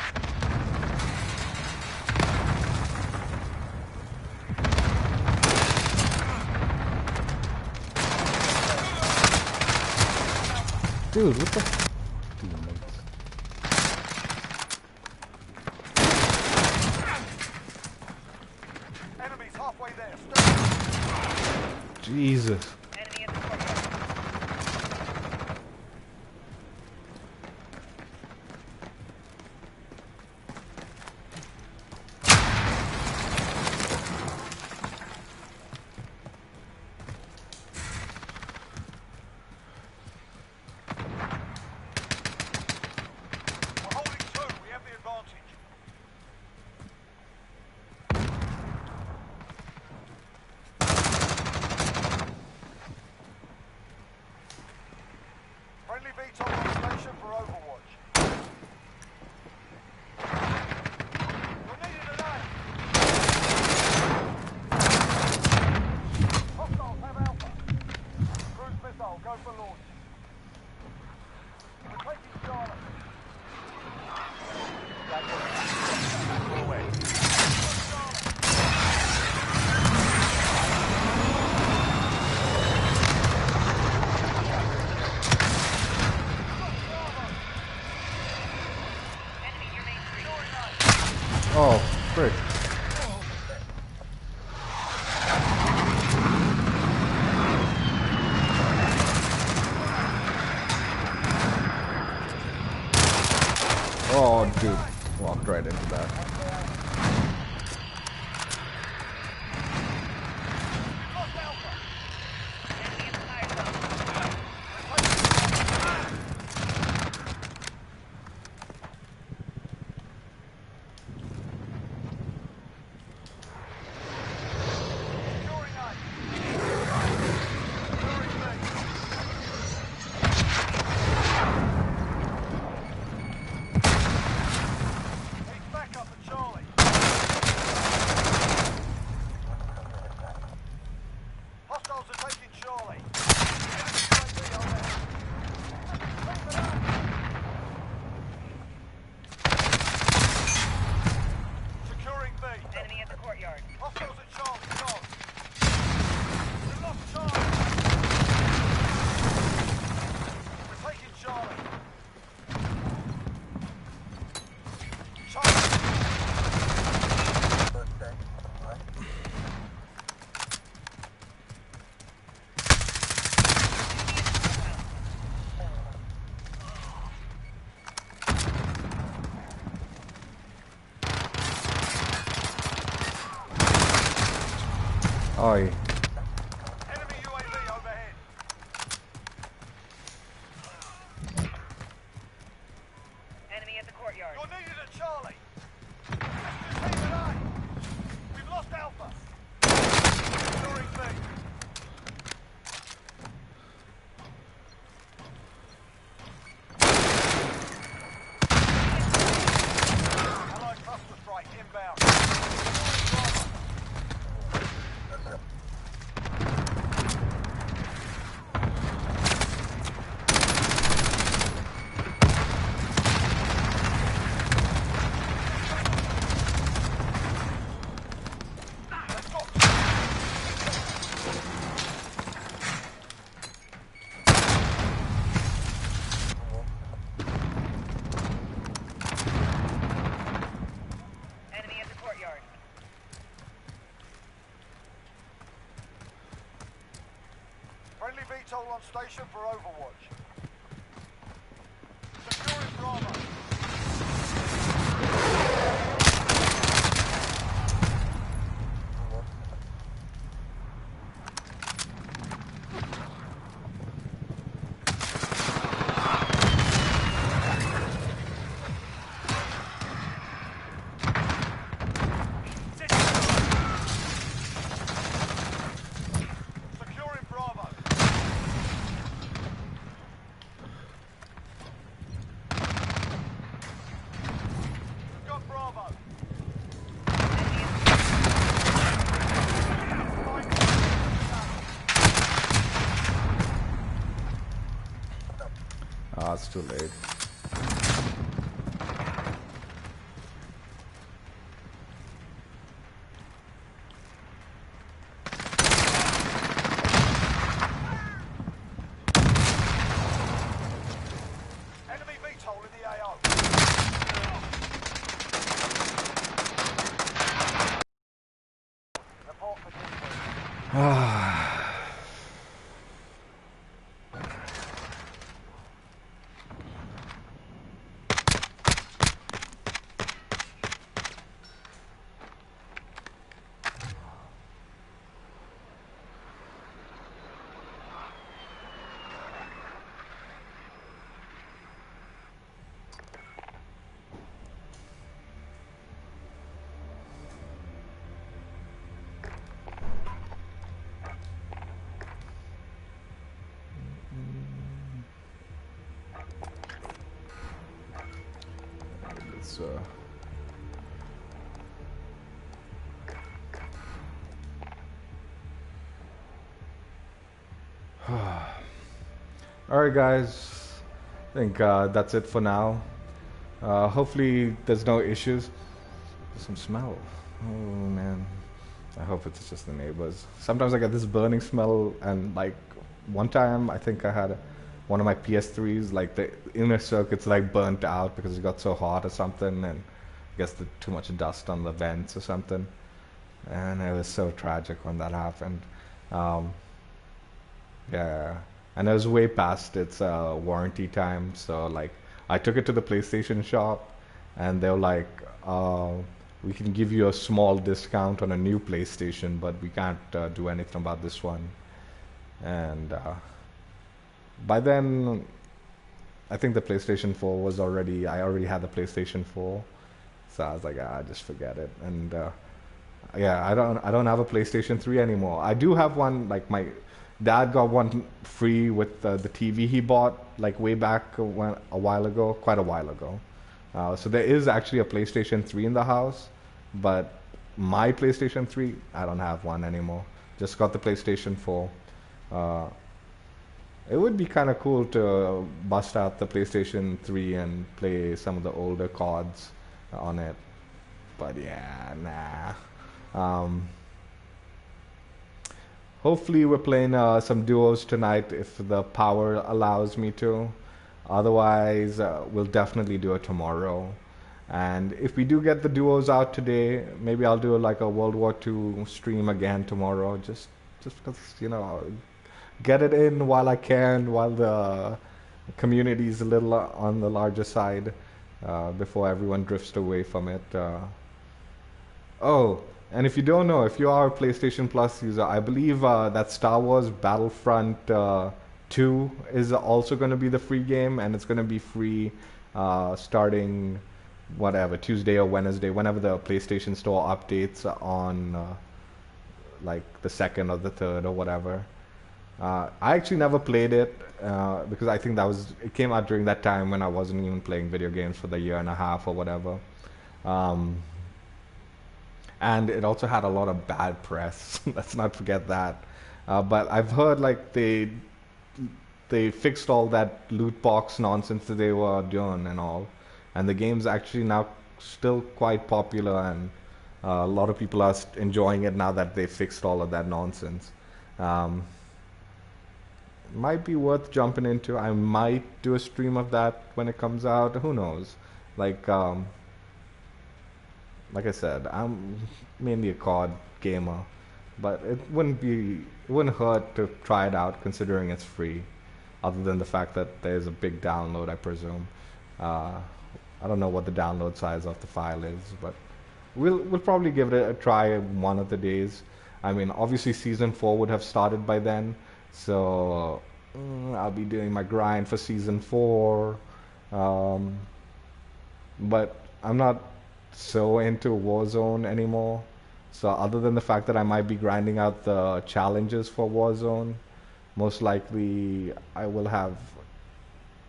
Dude, what the teammates? Enemies halfway there. Stay. Jesus. Enemy in the courtyard. We're holding two. We have the advantage. Friendly VTOL on station for Overwatch. We're needed an A. Hostiles have Alpha. Cruise missile, go for launch. We're taking Charlie. Enemy near Main Street. Oh, frick. Oh, dude. Walked right into that. Enemy in the fire zone. Securing A. Securing B. He's back up at Charlie. Oi. Enemy UAV overhead. Enemy at the courtyard. You're needed at Charlie. Let's just keep it A. We've lost Alpha. Securing B. Allied cluster strike inbound. Enemy at the courtyard. Friendly VTOL on station for Overwatch. Securing Bravo. Securing Bravo. We've got Bravo. Ah, it's too late. Enemy VTOL in the AO. Report for dispatch. Let's Alright guys, I think that's it for now. Hopefully there's no issues. There's some smell. Oh man. I hope it's just the neighbors. Sometimes I get this burning smell, and like one time I think I had one of my PS3s, like the inner circuits like burnt out because it got so hot or something, and I guess too much dust on the vents or something. And it was so tragic when that happened. Yeah, and it was way past its warranty time, so like I took it to the PlayStation shop, and they were like, we can give you a small discount on a new PlayStation, but we can't do anything about this one. And by then, I think the PlayStation 4 was already, I already had the PlayStation 4, so I was like, just forget it. And yeah, I don't have a PlayStation 3 anymore. I do have one, like my dad got one free with the TV he bought like way back a while ago, quite a while ago. So there is actually a PlayStation 3 in the house, but my PlayStation 3, I don't have one anymore. Just got the PlayStation 4. It would be kind of cool to bust out the PlayStation 3 and play some of the older CODs on it. But yeah, nah. Hopefully we're playing some duos tonight if the power allows me to. Otherwise, we'll definitely do it tomorrow. And if we do get the duos out today, maybe I'll do like a World War II stream again tomorrow, just because, you know, get it in while I can, while the community's a little on the larger side, before everyone drifts away from it. Oh, And if you don't know, if you are a PlayStation Plus user, I believe that Star Wars Battlefront 2 is also going to be the free game, and it's going to be free starting whatever Tuesday or Wednesday, whenever the PlayStation Store updates on like the 2nd or the 3rd or whatever. I actually never played it because I think it came out during that time when I wasn't even playing video games for the year and a half or whatever. And it also had a lot of bad press. Let's not forget that. But I've heard like they fixed all that loot box nonsense that they were doing and all, and the game's actually now still quite popular, and a lot of people are enjoying it now that they fixed all of that nonsense. Might be worth jumping into. I might do a stream of that when it comes out. Who knows? Like I said, I'm mainly a COD gamer, but it wouldn't hurt to try it out considering it's free, other than the fact that there's a big download, I presume. I don't know what the download size of the file is, but we'll probably give it a try one of the days. I mean, obviously Season 4 would have started by then, so I'll be doing my grind for Season 4. But I'm not so into Warzone anymore. So other than the fact that I might be grinding out the challenges for Warzone, most likely I will have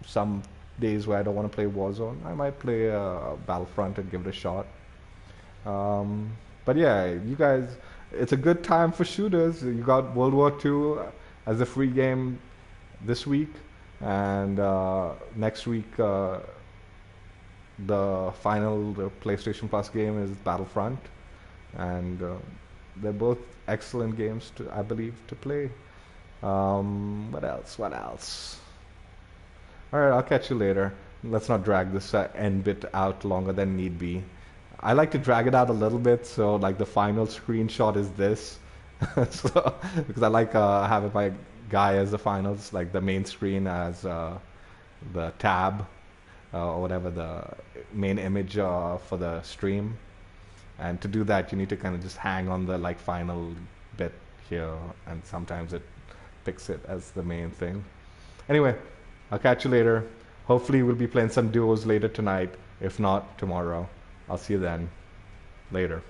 some days where I don't want to play Warzone. I might play Battlefront and give it a shot. But yeah, you guys, it's a good time for shooters. You got World War II as a free game this week, and next week the PlayStation Plus game is Battlefront, and they're both excellent games I believe to play. What else? Alright, I'll catch you later. Let's not drag this end bit out longer than need be. I like to drag it out a little bit, so like the final screenshot is this. So, because I like having my guy as the finals, like the main screen as the tab or whatever, the main image for the stream. And to do that, you need to kind of just hang on the like final bit here, and sometimes it picks it as the main thing. Anyway, I'll catch you later. Hopefully we'll be playing some duos later tonight. If not, tomorrow. I'll see you then. Later.